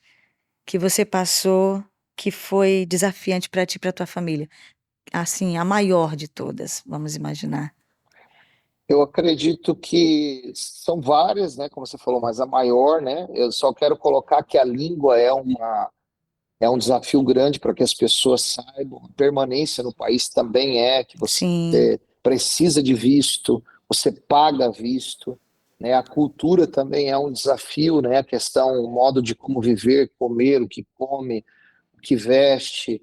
que você passou, que foi desafiante para ti e para tua família. Assim, a maior de todas, vamos imaginar. Eu acredito que são várias, né, como você falou, mas a maior, né, eu só quero colocar que a língua é um desafio grande para que as pessoas saibam. A permanência no país também que você Sim, precisa de visto, você paga visto, né? A cultura também é um desafio, né? A questão, o modo de como viver, comer, o que come, o que veste,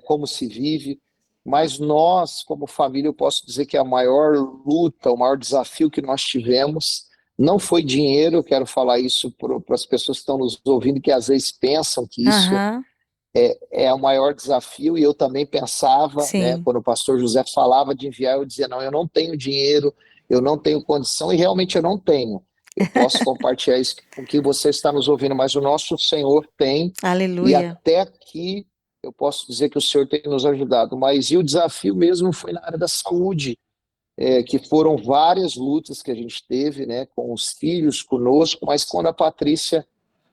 como se vive. Mas nós, como família, eu posso dizer que a maior luta, o maior desafio que nós tivemos não foi dinheiro. Eu quero falar isso para as pessoas que estão nos ouvindo, que às vezes pensam que isso aham, é o maior desafio, e eu também pensava, né, sim. quando o pastor José falava de enviar, eu dizia, não, eu não tenho dinheiro, eu não tenho condição, e realmente eu não tenho. Eu posso compartilhar isso com quem você está nos ouvindo, mas o nosso Senhor tem, e Aleluia. até aqui eu posso dizer que o Senhor tem nos ajudado. Mas e o desafio mesmo foi na área da saúde, que foram várias lutas que a gente teve, né, com os filhos, conosco, mas quando a Patrícia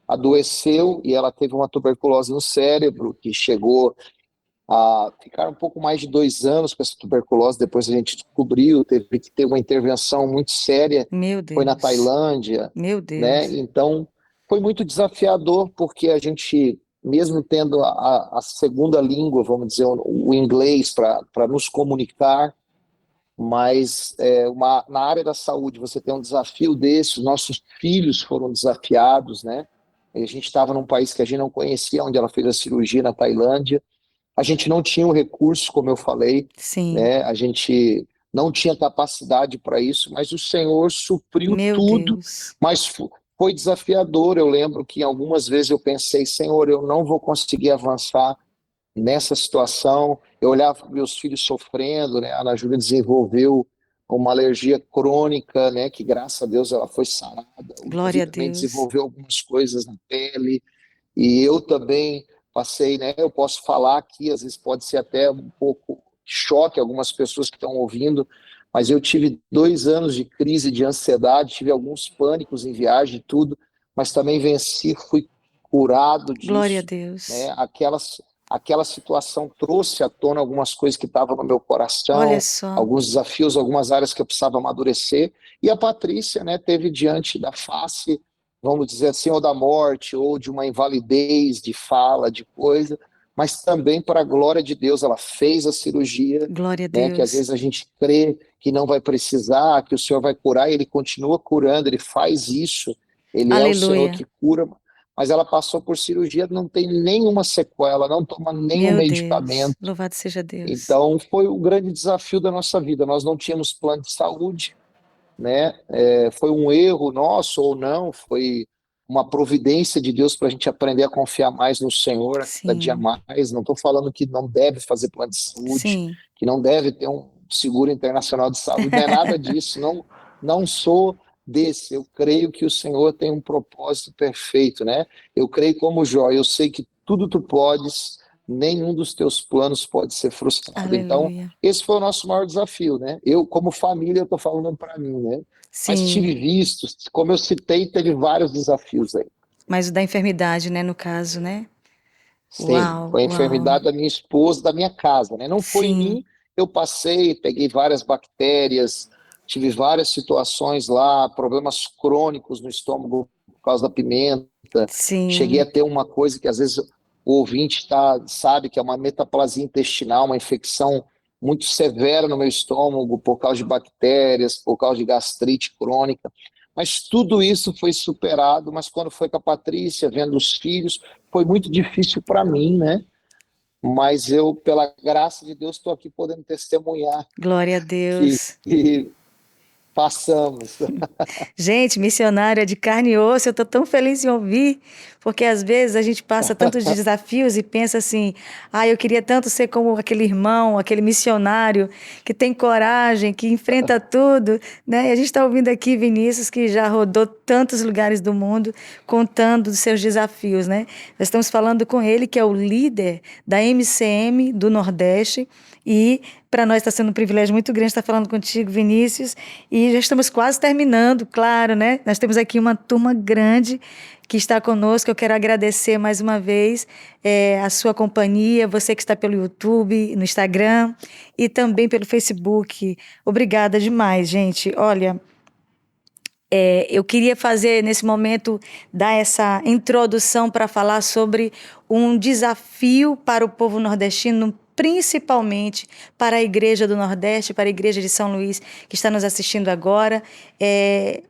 adoeceu e ela teve uma tuberculose no cérebro, que chegou a ficar um pouco mais de 2 anos com essa tuberculose. Depois a gente descobriu, teve que ter uma intervenção muito séria, Meu foi na Deus. Tailândia, Meu né? Deus. Então foi muito desafiador, porque a gente, mesmo tendo a segunda língua, vamos dizer, o inglês para nos comunicar, mas na área da saúde você tem um desafio desse. Os nossos filhos foram desafiados, né? A gente estava num país que a gente não conhecia, onde ela fez a cirurgia na Tailândia. A gente não tinha o recurso, como eu falei, Sim. né? A gente não tinha capacidade para isso, mas o Senhor supriu Meu tudo. Deus. Mas foi desafiador. Eu lembro que algumas vezes eu pensei, Senhor, eu não vou conseguir avançar nessa situação. Eu olhava para meus filhos sofrendo, né? A Ana Júlia desenvolveu uma alergia crônica, né? Que graças a Deus ela foi sarada. O Glória Davi a também Deus. desenvolveu algumas coisas na pele, e eu também passei, né? Eu posso falar aqui, às vezes pode ser até um pouco choque algumas pessoas que estão ouvindo, mas eu tive 2 anos de crise de ansiedade, tive alguns pânicos em viagem e tudo, mas também venci, fui curado Glória a disso, Deus. né? Aquela situação trouxe à tona algumas coisas que estavam no meu Olha coração, só. alguns desafios, algumas áreas que eu precisava amadurecer, e a Patrícia, né, teve diante da face, vamos dizer assim, ou da morte, ou de uma invalidez de fala, de coisa, mas também para a glória de Deus. Ela fez a cirurgia, Glória a né, que às Deus. vezes a gente crê que não vai precisar, que o Senhor vai curar, e Ele continua curando, Ele faz isso, Ele é o Senhor Aleluia. que cura. Mas ela passou por cirurgia, não tem nenhuma sequela, não toma nenhum Meu Deus. medicamento. Louvado seja Deus. Então foi o grande desafio da nossa vida. Nós não tínhamos plano de saúde, né? Foi um erro nosso ou não, foi uma providência de Deus para a gente aprender a confiar mais no Senhor a cada dia Sim. mais. Não estou falando que não deve fazer plano de saúde, Sim. que não deve ter um seguro internacional de saúde, não é nada disso. Não, não sou desse. Eu creio que o Senhor tem um propósito perfeito, né? Eu creio como Jó, eu sei que tudo tu podes, nenhum dos teus planos pode ser frustrado. Então, Aleluia. esse foi o nosso maior desafio, né? Eu, como família, eu estou falando para mim, né? Mas Sim. tive vistos, como eu citei, teve vários desafios aí. Mas o da enfermidade, né, no caso, né? Sim, Uau, foi a uau. enfermidade da minha esposa, da minha casa, né? Não foi em Sim. mim, eu passei, peguei várias bactérias, tive várias situações lá, problemas crônicos no estômago por causa da pimenta. Cheguei Sim. a ter uma coisa que às vezes o ouvinte sabe, que é uma metaplasia intestinal, uma infecção muito severa no meu estômago por causa de bactérias, por causa de gastrite crônica. Mas tudo isso foi superado. Mas quando foi com a Patrícia, vendo os filhos, foi muito difícil para mim, né? Mas eu, pela graça de Deus, estou aqui podendo testemunhar Glória a que, Deus. que Passamos. Gente, missionária de carne e osso, eu estou tão feliz em ouvir, porque às vezes a gente passa tantos desafios e pensa assim: ah, eu queria tanto ser como aquele irmão, aquele missionário que tem coragem, que enfrenta tudo, né? E a gente está ouvindo aqui Vinícius, que já rodou tantos lugares do mundo, contando dos seus desafios, né? Nós estamos falando com ele, que é o líder da MCM do Nordeste, e para nós está sendo um privilégio muito grande estar falando contigo, Vinícius, e já estamos quase terminando, claro, né? Nós temos aqui uma turma grande que está conosco. Eu quero agradecer mais uma vez a sua companhia, você que está pelo YouTube, no Instagram e também pelo Facebook. Obrigada demais, gente. Olha, eu queria fazer nesse momento, dar essa introdução para falar sobre um desafio para o povo nordestino, principalmente para a Igreja do Nordeste, para a Igreja de São Luís, que está nos assistindo agora.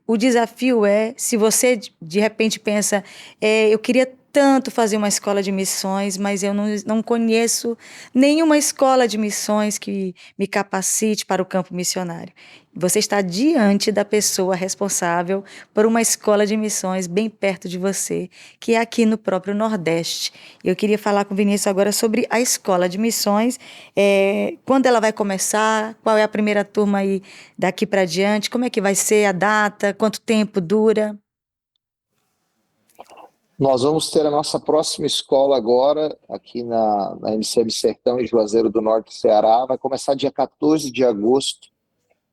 O desafio se você de repente pensa, eu queria tanto fazer uma escola de missões, mas eu não conheço nenhuma escola de missões que me capacite para o campo missionário. Você está diante da pessoa responsável por uma escola de missões bem perto de você, que é aqui no próprio Nordeste. Eu queria falar com o Vinícius agora sobre a escola de missões, quando ela vai começar, qual é a primeira turma aí daqui para diante, como é que vai ser a data, quanto tempo dura? Nós vamos ter a nossa próxima escola agora, aqui na MCM Sertão, em Juazeiro do Norte, Ceará. Vai começar dia 14 de agosto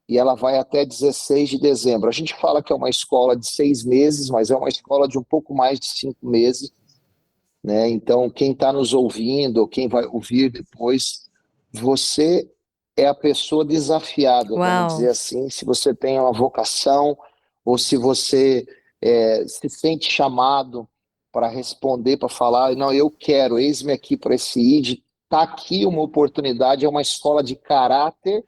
e ela vai até 16 de dezembro. A gente fala que é uma escola de 6 meses, mas é uma escola de um pouco mais de 5 meses, né? Então, quem está nos ouvindo, ou quem vai ouvir depois, você é a pessoa desafiada, vamos Uau! dizer assim, se você tem uma vocação, ou se você se sente chamado para responder, para falar, não, eu quero, eis-me aqui para esse ID, está aqui uma oportunidade, é uma escola de caráter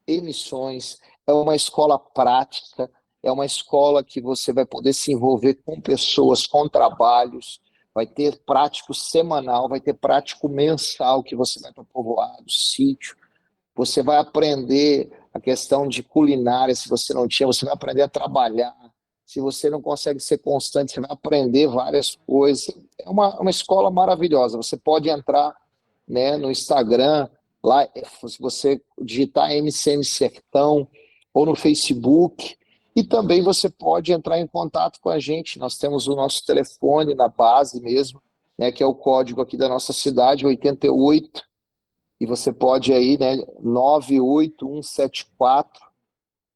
e missões, é uma escola prática, é uma escola que você vai poder se envolver com pessoas, com trabalhos, vai ter prático semanal, vai ter prático mensal, que você vai para o povoado, sítio, você vai aprender a questão de culinária, se você não tinha, você vai aprender a trabalhar, se você não consegue ser constante, você vai aprender várias coisas, é uma escola maravilhosa, você pode entrar, né, no Instagram, lá, se você digitar MCM Sertão, ou no Facebook, e também você pode entrar em contato com a gente, nós temos o nosso telefone na base mesmo, né, que é o código aqui da nossa cidade, 88, e você pode aí, né, 98174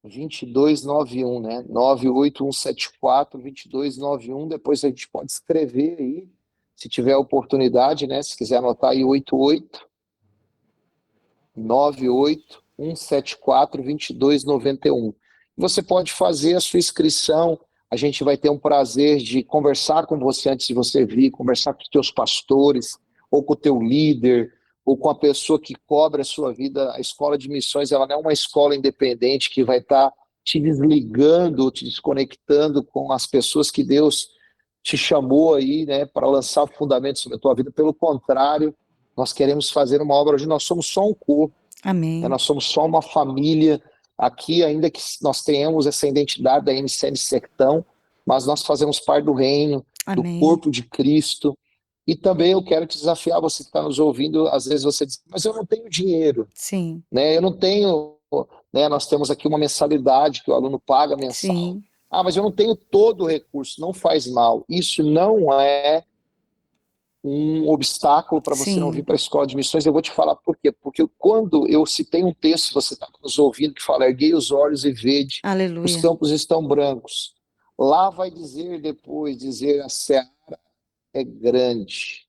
2291, né, 98174 2291, depois a gente pode escrever aí, se tiver oportunidade, né, se quiser anotar aí, 88 98174 2291. Você pode fazer a sua inscrição, a gente vai ter um prazer de conversar com você antes de você vir, conversar com os teus pastores, ou com o teu líder, ou com a pessoa que cobre a sua vida. A escola de missões, ela não é uma escola independente que vai estar te desligando, te desconectando com as pessoas que Deus te chamou aí, né, para lançar fundamentos sobre a tua vida. Pelo contrário, nós queremos fazer uma obra onde nós somos só um corpo, né, Amém. nós somos só uma família aqui, ainda que nós tenhamos essa identidade da MCM Sertão, mas nós fazemos parte do reino, do Amém. corpo de Cristo. E também eu quero te desafiar, você que está nos ouvindo, às vezes você diz, mas eu não tenho dinheiro, Sim, né? Eu não tenho, né? Nós temos aqui uma mensalidade que o aluno paga mensal. sim, Ah, mas eu não tenho todo o recurso, não faz mal. Isso não é um obstáculo para você não vir sim. para a escola de missões. Eu vou te falar por quê. Porque quando eu citei um texto, você está nos ouvindo, que fala, erguei os olhos e vede, os Aleluia. campos estão brancos. Lá vai dizer depois, dizer a seara é grande,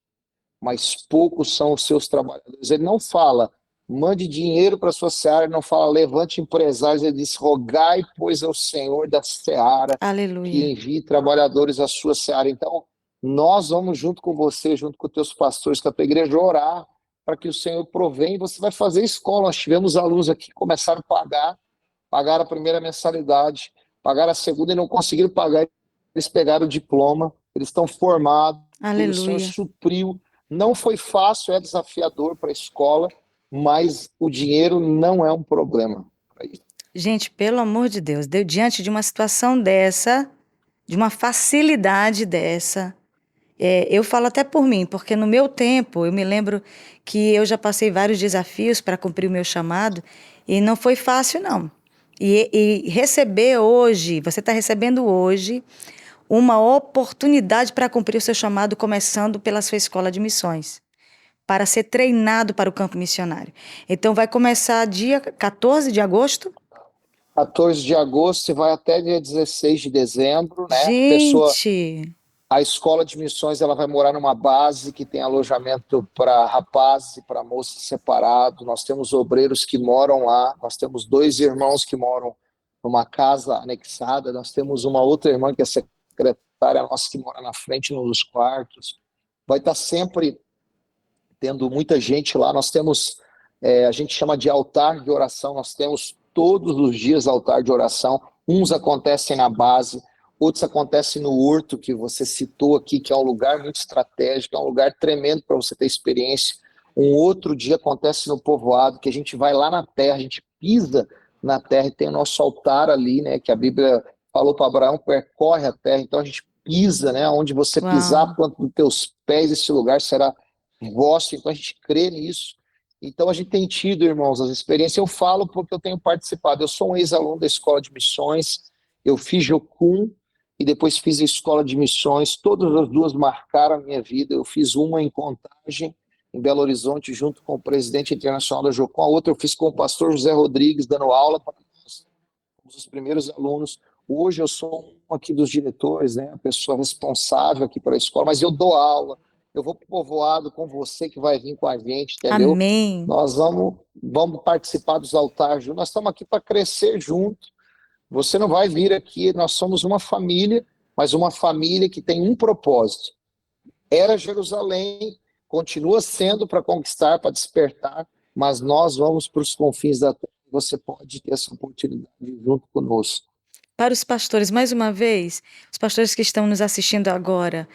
mas poucos são os seus trabalhadores. Ele não fala, mande dinheiro para a sua seara, ele não fala, levante empresários, ele diz, rogai, pois, ao Senhor da seara, que Aleluia. envie trabalhadores à sua seara. Então, nós vamos junto com você, junto com os teus pastores, com a tua igreja, orar para que o Senhor provenha e você vai fazer escola. Nós tivemos alunos aqui que começaram a pagar a primeira mensalidade, pagaram a segunda e não conseguiram pagar. Eles pegaram o diploma, eles estão formados, o Senhor Aleluia. supriu. Não foi fácil, é desafiador para a escola, mas o dinheiro não é um problema para isso. Gente, pelo amor de Deus, deu diante de uma situação dessa, de uma facilidade dessa. Eu falo até por mim, porque no meu tempo, eu me lembro que eu já passei vários desafios para cumprir o meu chamado e não foi fácil, não. E receber hoje, você está recebendo hoje uma oportunidade para cumprir o seu chamado, começando pela sua escola de missões, para ser treinado para o campo missionário. Então, vai começar dia 14 de agosto. 14 de agosto e vai até dia 16 de dezembro, né? Gente, A escola de missões ela vai morar numa base que tem alojamento para rapazes e para moças separado. Nós temos obreiros que moram lá, nós temos 2 irmãos que moram numa casa anexada, nós temos uma outra irmã que é secretária nossa que mora na frente nos quartos. Vai estar sempre tendo muita gente lá. Nós temos, a gente chama de altar de oração, nós temos todos os dias altar de oração. Uns acontecem na base, outros acontecem no Horto, que você citou aqui, que é um lugar muito estratégico, é um lugar tremendo para você ter experiência. Um outro dia acontece no povoado, que a gente vai lá na terra, a gente pisa na terra e tem o nosso altar ali, né, que a Bíblia falou para Abraão, percorre a terra, então a gente pisa, né, onde você pisar a uau, planta dos teus pés, esse lugar será vosso, então a gente crê nisso. Então a gente tem tido, irmãos, as experiências. Eu falo porque eu tenho participado. Eu sou um ex-aluno da Escola de Missões, eu fiz Jocum e depois fiz a Escola de Missões. Todas as duas marcaram a minha vida. Eu fiz uma em Contagem, em Belo Horizonte, junto com o presidente internacional da Jocum. A outra eu fiz com o pastor José Rodrigues, dando aula para nós, os primeiros alunos. Hoje eu sou um aqui dos diretores, né, a pessoa responsável aqui pela escola, mas eu dou aula, eu vou para o povoado com você que vai vir com a gente, entendeu? amém, Nós vamos participar dos altares juntos, nós estamos aqui para crescer junto. Você não vai vir aqui, nós somos uma família, mas uma família que tem um propósito. Era Jerusalém, continua sendo para conquistar, para despertar, mas nós vamos para os confins da terra. Você pode ter essa oportunidade junto conosco. para os pastores, mais uma vez, os pastores que estão nos assistindo agora,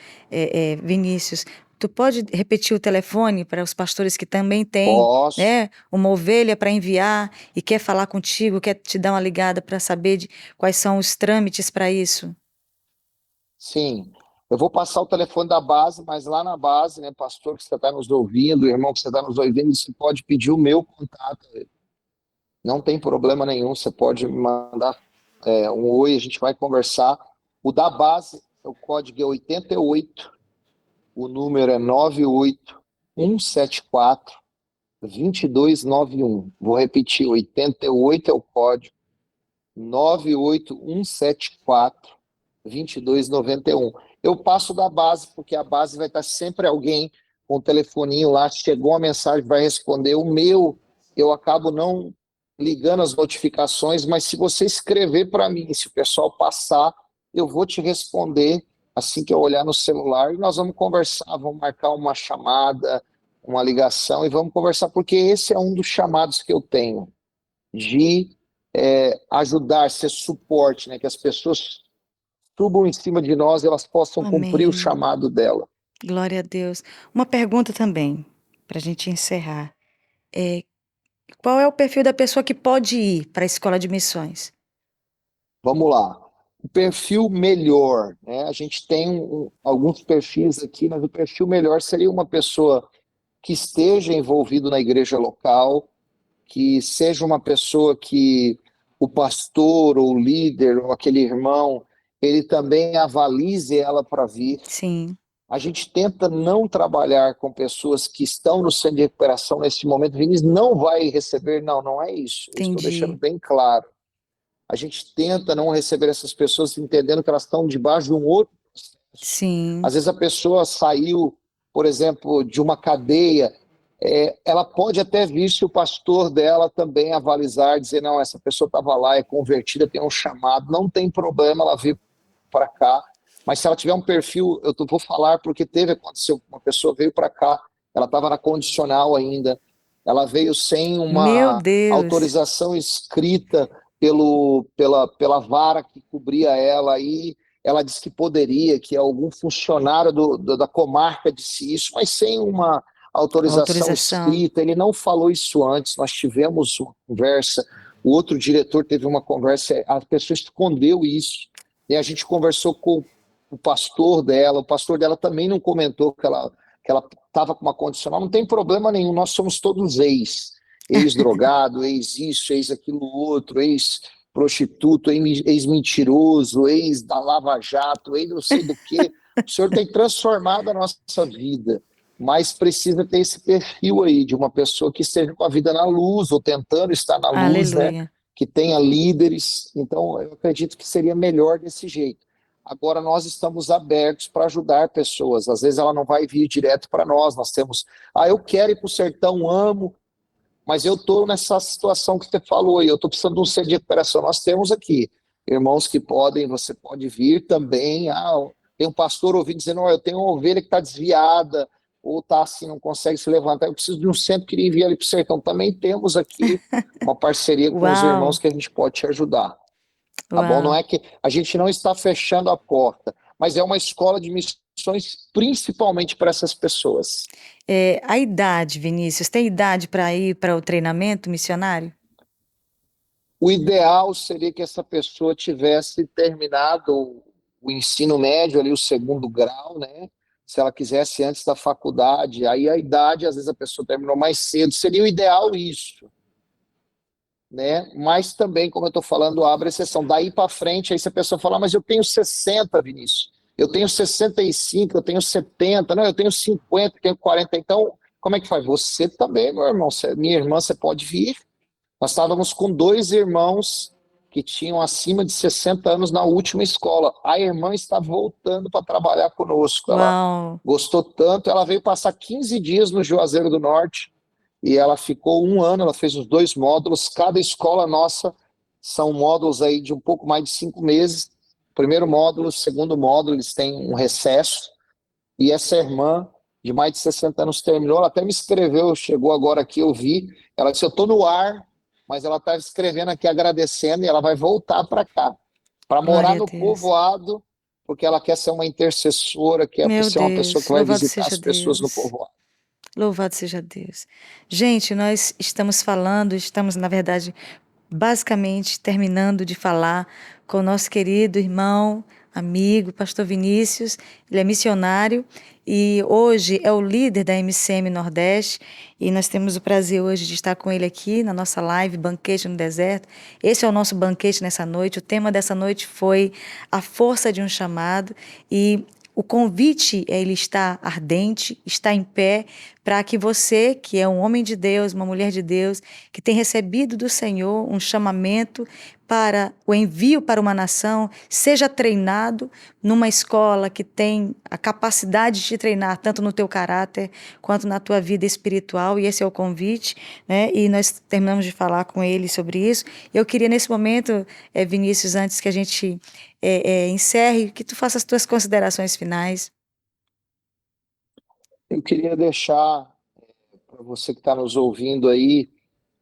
Vinícius, tu pode repetir o telefone para os pastores que também têm, Posso, né, uma ovelha para enviar e quer falar contigo, quer te dar uma ligada para saber quais são os trâmites para isso? sim. Eu vou passar o telefone da base, mas lá na base, né, pastor que você está nos ouvindo, irmão que você está nos ouvindo, você pode pedir o meu contato. Não tem problema nenhum, você pode me mandar um oi, a gente vai conversar. O da base, o código é 88, o número é 98174 2291. Vou repetir, 88 é o código, 98174 2291. Eu passo da base, porque a base vai estar sempre alguém com o telefoninho lá, chegou uma mensagem, vai responder. O meu, eu acabo não ligando as notificações, mas se você escrever para mim, se o pessoal passar, eu vou te responder assim que eu olhar no celular e nós vamos conversar, vamos marcar uma chamada, uma ligação e vamos conversar, porque esse é um dos chamados que eu tenho, de ajudar, ser suporte, né, que as pessoas subam em cima de nós, elas possam cumprir o Amém. chamado dela. Glória a Deus. Uma pergunta também, para a gente encerrar. É, qual é o perfil da pessoa que pode ir para a escola de missões? Vamos lá. O perfil melhor, né? A gente tem alguns perfis aqui, mas o perfil melhor seria uma pessoa que esteja envolvido na igreja local, que seja uma pessoa que o pastor ou o líder ou aquele irmão, ele também avalize ela para vir. Sim, A gente tenta não trabalhar com pessoas que estão no centro de recuperação nesse momento. Vinícius não vai receber, não, não é isso. Eu estou deixando entendi. bem claro. A gente tenta não receber essas pessoas entendendo que elas estão debaixo de um outro processo. Sim, Às vezes a pessoa saiu, por exemplo, de uma cadeia, ela pode até vir se o pastor dela também avalizar, dizer, não, essa pessoa estava lá, é convertida, tem um chamado, não tem problema ela vir para cá, mas se ela tiver um perfil, eu vou falar porque aconteceu, uma pessoa veio para cá, ela estava na condicional ainda, ela veio sem meu uma Deus. autorização escrita pela vara que cobria ela, e ela disse que poderia, que algum funcionário da comarca disse isso, mas sem uma autorização Autorização. escrita, ele não falou isso antes, nós tivemos uma conversa, o outro diretor teve uma conversa, a pessoa escondeu isso, e a gente conversou com o pastor dela também não comentou que ela estava com uma condicional, não tem problema nenhum, nós somos todos ex-drogado, ex-isso, ex-aquilo outro, ex-prostituto, ex-mentiroso, ex-da Lava Jato, ex não sei do que, o Senhor tem transformado a nossa vida, mas precisa ter esse perfil aí de uma pessoa que esteja com a vida na luz, ou tentando estar na luz, né? Aleluia. Que tenha líderes. Então, eu acredito que seria melhor desse jeito. Agora, nós estamos abertos para ajudar pessoas. Às vezes, ela não vai vir direto para nós. Nós temos, eu quero ir para o sertão, amo, mas eu estou nessa situação que você falou aí, eu estou precisando de um centro de recuperação. Nós temos aqui irmãos que podem, você pode vir também. Tem um pastor ouvindo dizendo: eu tenho uma ovelha que está desviada, ou está assim, não consegue se levantar, eu preciso de um centro que envia ali para o sertão. Também temos aqui uma parceria com os Uau, irmãos que a gente pode te ajudar. Tá bom? Não uau. é que a gente não está fechando a porta, mas é uma escola de missões principalmente para essas pessoas. A idade, Vinícius, tem idade para ir para o treinamento missionário? O ideal seria que essa pessoa tivesse terminado o ensino médio, ali, o segundo grau, né? Se ela quisesse antes da faculdade, aí a idade, às vezes a pessoa terminou mais cedo, seria o ideal isso, né? Mas também, como eu estou falando, abre exceção. Daí para frente, aí se a pessoa falar: mas eu tenho 60, Vinícius, eu tenho 65, eu tenho 70, não, eu tenho 50, eu tenho 40, então como é que faz? Você também, meu irmão, minha irmã, você pode vir. Nós estávamos com dois irmãos que tinham acima de 60 anos na última escola. A irmã está voltando para trabalhar conosco. Ela Uau, gostou tanto, ela veio passar 15 dias no Juazeiro do Norte e ela ficou um ano, ela fez os dois módulos. Cada escola nossa são módulos aí de um pouco mais de 5 meses. Primeiro módulo, segundo módulo, eles têm um recesso. E essa irmã, de mais de 60 anos, terminou. Ela até me escreveu, chegou agora aqui, eu vi. Ela disse: eu estou no ar, mas ela está escrevendo aqui, agradecendo, e ela vai voltar para cá, para morar glória a no Deus. povoado, porque ela quer ser uma intercessora, quer Meu ser uma pessoa Deus, que vai louvado visitar seja as pessoas no Deus. povoado. Louvado seja Deus. Gente, nós estamos falando, estamos, na verdade, basicamente terminando de falar com o nosso querido irmão, amigo, pastor Vinícius. Ele é missionário e hoje é o líder da MCM Nordeste e nós temos o prazer hoje de estar com ele aqui na nossa live Banquete no Deserto. Esse é o nosso banquete nessa noite. O tema dessa noite foi a força de um chamado e o convite, ele está ardente, está em pé, para que você, que é um homem de Deus, uma mulher de Deus, que tem recebido do Senhor um chamamento para o envio para uma nação, seja treinado numa escola que tem a capacidade de te treinar tanto no teu caráter quanto na tua vida espiritual, e esse é o convite, né? E nós terminamos de falar com ele sobre isso. Eu queria nesse momento, Vinícius, antes que a gente encerre, que tu faça as tuas considerações finais. Eu queria deixar para você que está nos ouvindo aí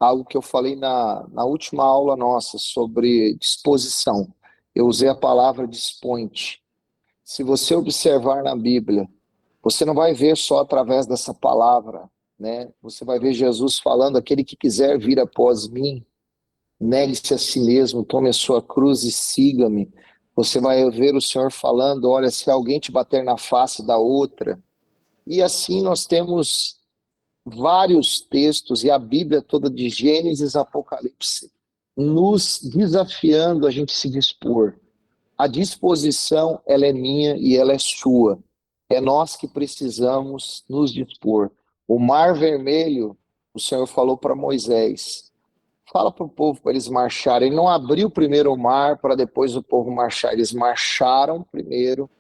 algo que eu falei na última aula nossa sobre disposição. Eu usei a palavra dispõe-te. Se você observar na Bíblia, você não vai ver só através dessa palavra, né? Você vai ver Jesus falando: aquele que quiser vir após mim, negue-se a si mesmo, tome a sua cruz e siga-me. Você vai ver o Senhor falando: olha, se alguém te bater na face, da outra. E assim nós temos vários textos, e a Bíblia toda de Gênesis a Apocalipse, nos desafiando a gente se dispor. A disposição, ela é minha e ela é sua. É nós que precisamos nos dispor. O Mar Vermelho, o Senhor falou para Moisés: fala para o povo para eles marcharem. Ele não abriu primeiro o mar para depois o povo marchar. Eles marcharam primeiro,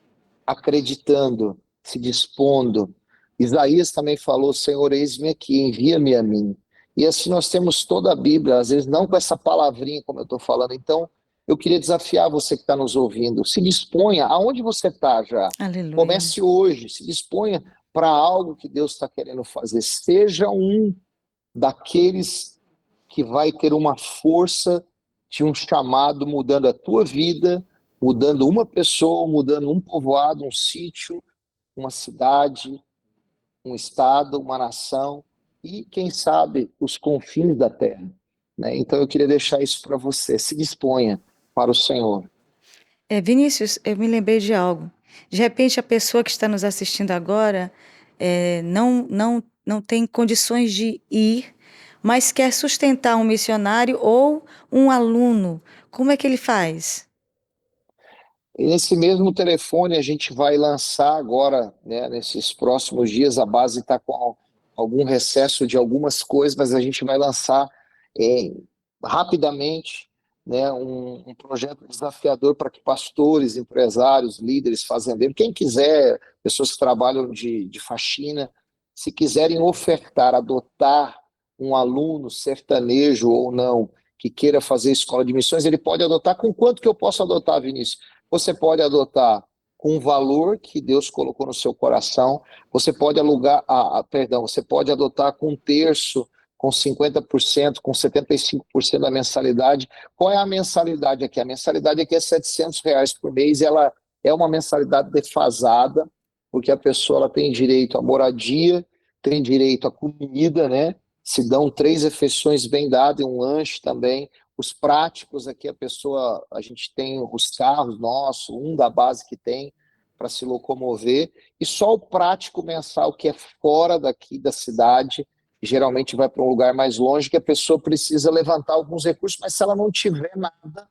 acreditando, se dispondo. Isaías também falou: Senhor, eis-me aqui, envia-me a mim. E assim nós temos toda a Bíblia, às vezes não com essa palavrinha como eu estou falando. Então, eu queria desafiar você que está nos ouvindo: se disponha, aonde você está já? Aleluia. Comece hoje, se disponha para algo que Deus está querendo fazer. Seja um daqueles que vai ter uma força de um chamado mudando a tua vida, mudando uma pessoa, mudando um povoado, um sítio, uma cidade, um estado, uma nação e, quem sabe, os confins da terra. né? Então eu queria deixar isso para você. Se disponha para o Senhor. Vinícius, eu me lembrei de algo. De repente, a pessoa que está nos assistindo agora não tem condições de ir, mas quer sustentar um missionário ou um aluno. Como é que ele faz? E nesse mesmo telefone a gente vai lançar agora, né, nesses próximos dias, a base está com algum recesso de algumas coisas, mas a gente vai lançar é, rapidamente, né, um projeto desafiador para que pastores, empresários, líderes, fazendeiros, quem quiser, pessoas que trabalham de faxina, se quiserem ofertar, adotar um aluno sertanejo ou não, que queira fazer escola de missões, ele pode adotar. Com quanto que eu posso adotar, Vinícius? Você pode adotar com um valor que Deus colocou no seu coração. Você pode você pode adotar com um terço, com 50%, com 75% da mensalidade. Qual é a mensalidade aqui? A mensalidade aqui é R$ 700 por mês. Ela é uma mensalidade defasada, porque a pessoa ela tem direito à moradia, tem direito à comida, né? Se dão 3 refeições bem dadas e um lanche também. Os práticos aqui, a gente tem os carros nossos, um da base que tem para se locomover, e só o prático mensal que é fora daqui da cidade, geralmente vai para um lugar mais longe, que a pessoa precisa levantar alguns recursos, mas se ela não tiver nada,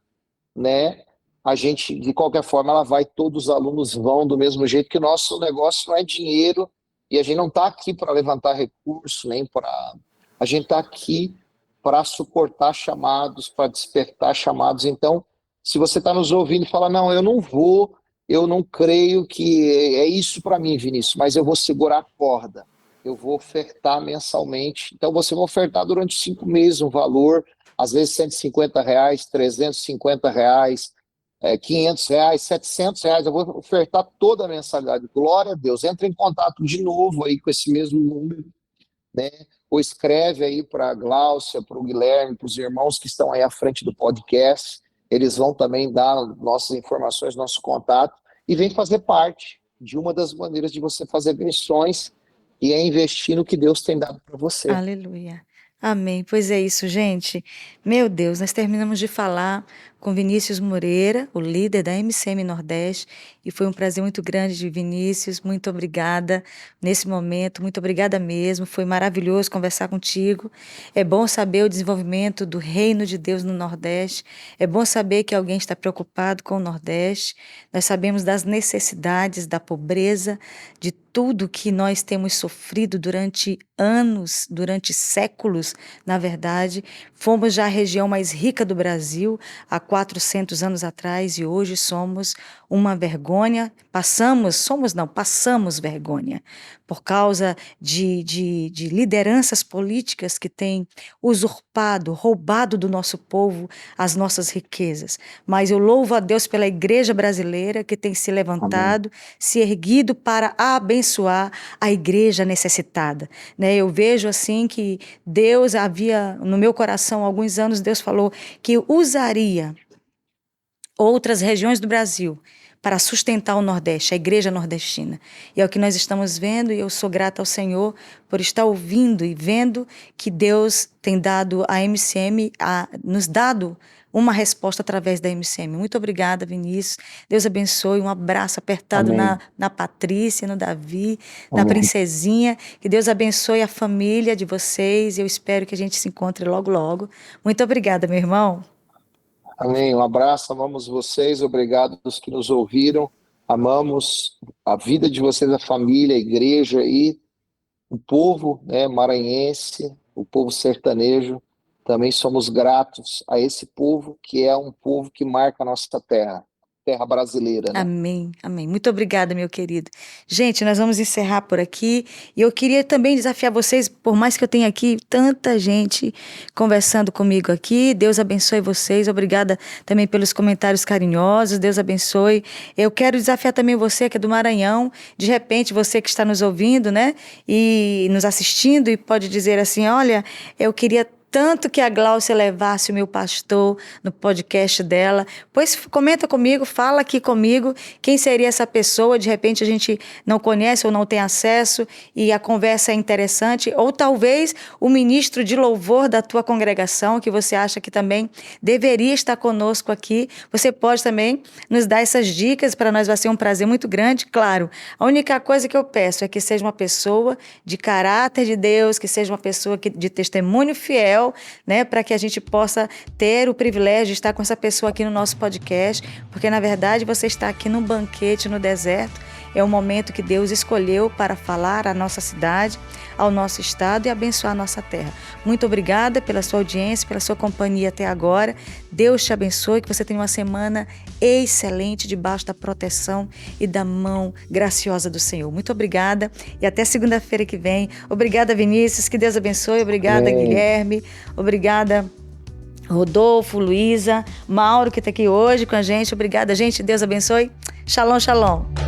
né, a gente, de qualquer forma, ela vai, todos os alunos vão do mesmo jeito, que o nosso negócio não é dinheiro, e a gente não está aqui para levantar recurso, nem para... A gente está aqui para suportar chamados, para despertar chamados. Então, se você está nos ouvindo e fala, não, eu não vou, eu não creio que é isso para mim, Vinícius, mas eu vou segurar a corda, eu vou ofertar mensalmente. Então, você vai ofertar durante 5 meses um valor, às vezes R$ 150, R$ 350, R$ 500, R$ 700, eu vou ofertar toda a mensalidade. Glória a Deus. Entra em contato de novo aí com esse mesmo número, né? Ou escreve aí para a Gláucia, para o Guilherme, para os irmãos que estão aí à frente do podcast. Eles vão também dar nossas informações, nosso contato, e vem fazer parte de uma das maneiras de você fazer missões, e é investir no que Deus tem dado para você. Aleluia. Amém. Pois é isso, gente. Meu Deus, nós terminamos de falar com Vinícius Moreira, o líder da MCM Nordeste, e foi um prazer muito grande de Vinícius. Muito obrigada nesse momento, muito obrigada mesmo. Foi maravilhoso conversar contigo. É bom saber o desenvolvimento do reino de Deus no Nordeste. É bom saber que alguém está preocupado com o Nordeste. Nós sabemos das necessidades, da pobreza, de tudo que nós temos sofrido durante anos, durante séculos, na verdade. Fomos já a região mais rica do Brasil há 400 anos atrás e hoje somos uma vergonha. Passamos vergonha por causa de lideranças políticas que têm usurpado, roubado do nosso povo as nossas riquezas. Mas eu louvo a Deus pela igreja brasileira que tem se Amém. levantado, se erguido para abençoar a igreja necessitada, né? Eu vejo assim que Deus havia, no meu coração, há alguns anos, Deus falou que usaria outras regiões do Brasil para sustentar o Nordeste, a igreja nordestina. E é o que nós estamos vendo, e eu sou grata ao Senhor por estar ouvindo e vendo que Deus tem dado à MCM, nos dado uma resposta através da MCM. Muito obrigada, Vinícius. Deus abençoe. Um abraço apertado Amém. na Patrícia, no Davi, na Amém. princesinha. Que Deus abençoe a família de vocês. Eu espero que a gente se encontre logo, logo. Muito obrigada, meu irmão. Amém. Um abraço, amamos vocês, obrigado aos que nos ouviram, amamos a vida de vocês, a família, a igreja e o povo, né, maranhense, o povo sertanejo. Também somos gratos a esse povo, que é um povo que marca a nossa terra, terra brasileira, né? Amém, amém. Muito obrigada, meu querido. Gente, nós vamos encerrar por aqui. E eu queria também desafiar vocês, por mais que eu tenha aqui tanta gente conversando comigo aqui, Deus abençoe vocês. Obrigada também pelos comentários carinhosos. Deus abençoe. Eu quero desafiar também você que é do Maranhão. De repente, você que está nos ouvindo, né? E nos assistindo e pode dizer assim: olha, eu queria tanto que a Gláucia levasse o meu pastor no podcast dela. Pois comenta comigo, fala aqui comigo quem seria essa pessoa. De repente a gente não conhece ou não tem acesso e a conversa é interessante. Ou talvez o ministro de louvor da tua congregação, que você acha que também deveria estar conosco aqui. Você pode também nos dar essas dicas, para nós vai ser um prazer muito grande. Claro, a única coisa que eu peço é que seja uma pessoa de caráter de Deus, que seja uma pessoa de testemunho fiel, né, para que a gente possa ter o privilégio de estar com essa pessoa aqui no nosso podcast, porque na verdade você está aqui num banquete no deserto, é um momento que Deus escolheu para falar à nossa cidade, ao nosso estado e abençoar a nossa terra. Muito obrigada pela sua audiência, pela sua companhia até agora. Deus te abençoe, que você tenha uma semana excelente debaixo da proteção e da mão graciosa do Senhor. Muito obrigada e até segunda-feira que vem. Obrigada, Vinícius, que Deus abençoe. Obrigada, Guilherme. Obrigada, Rodolfo, Luísa, Mauro, que está aqui hoje com a gente. Obrigada, gente. Deus abençoe. Shalom, shalom.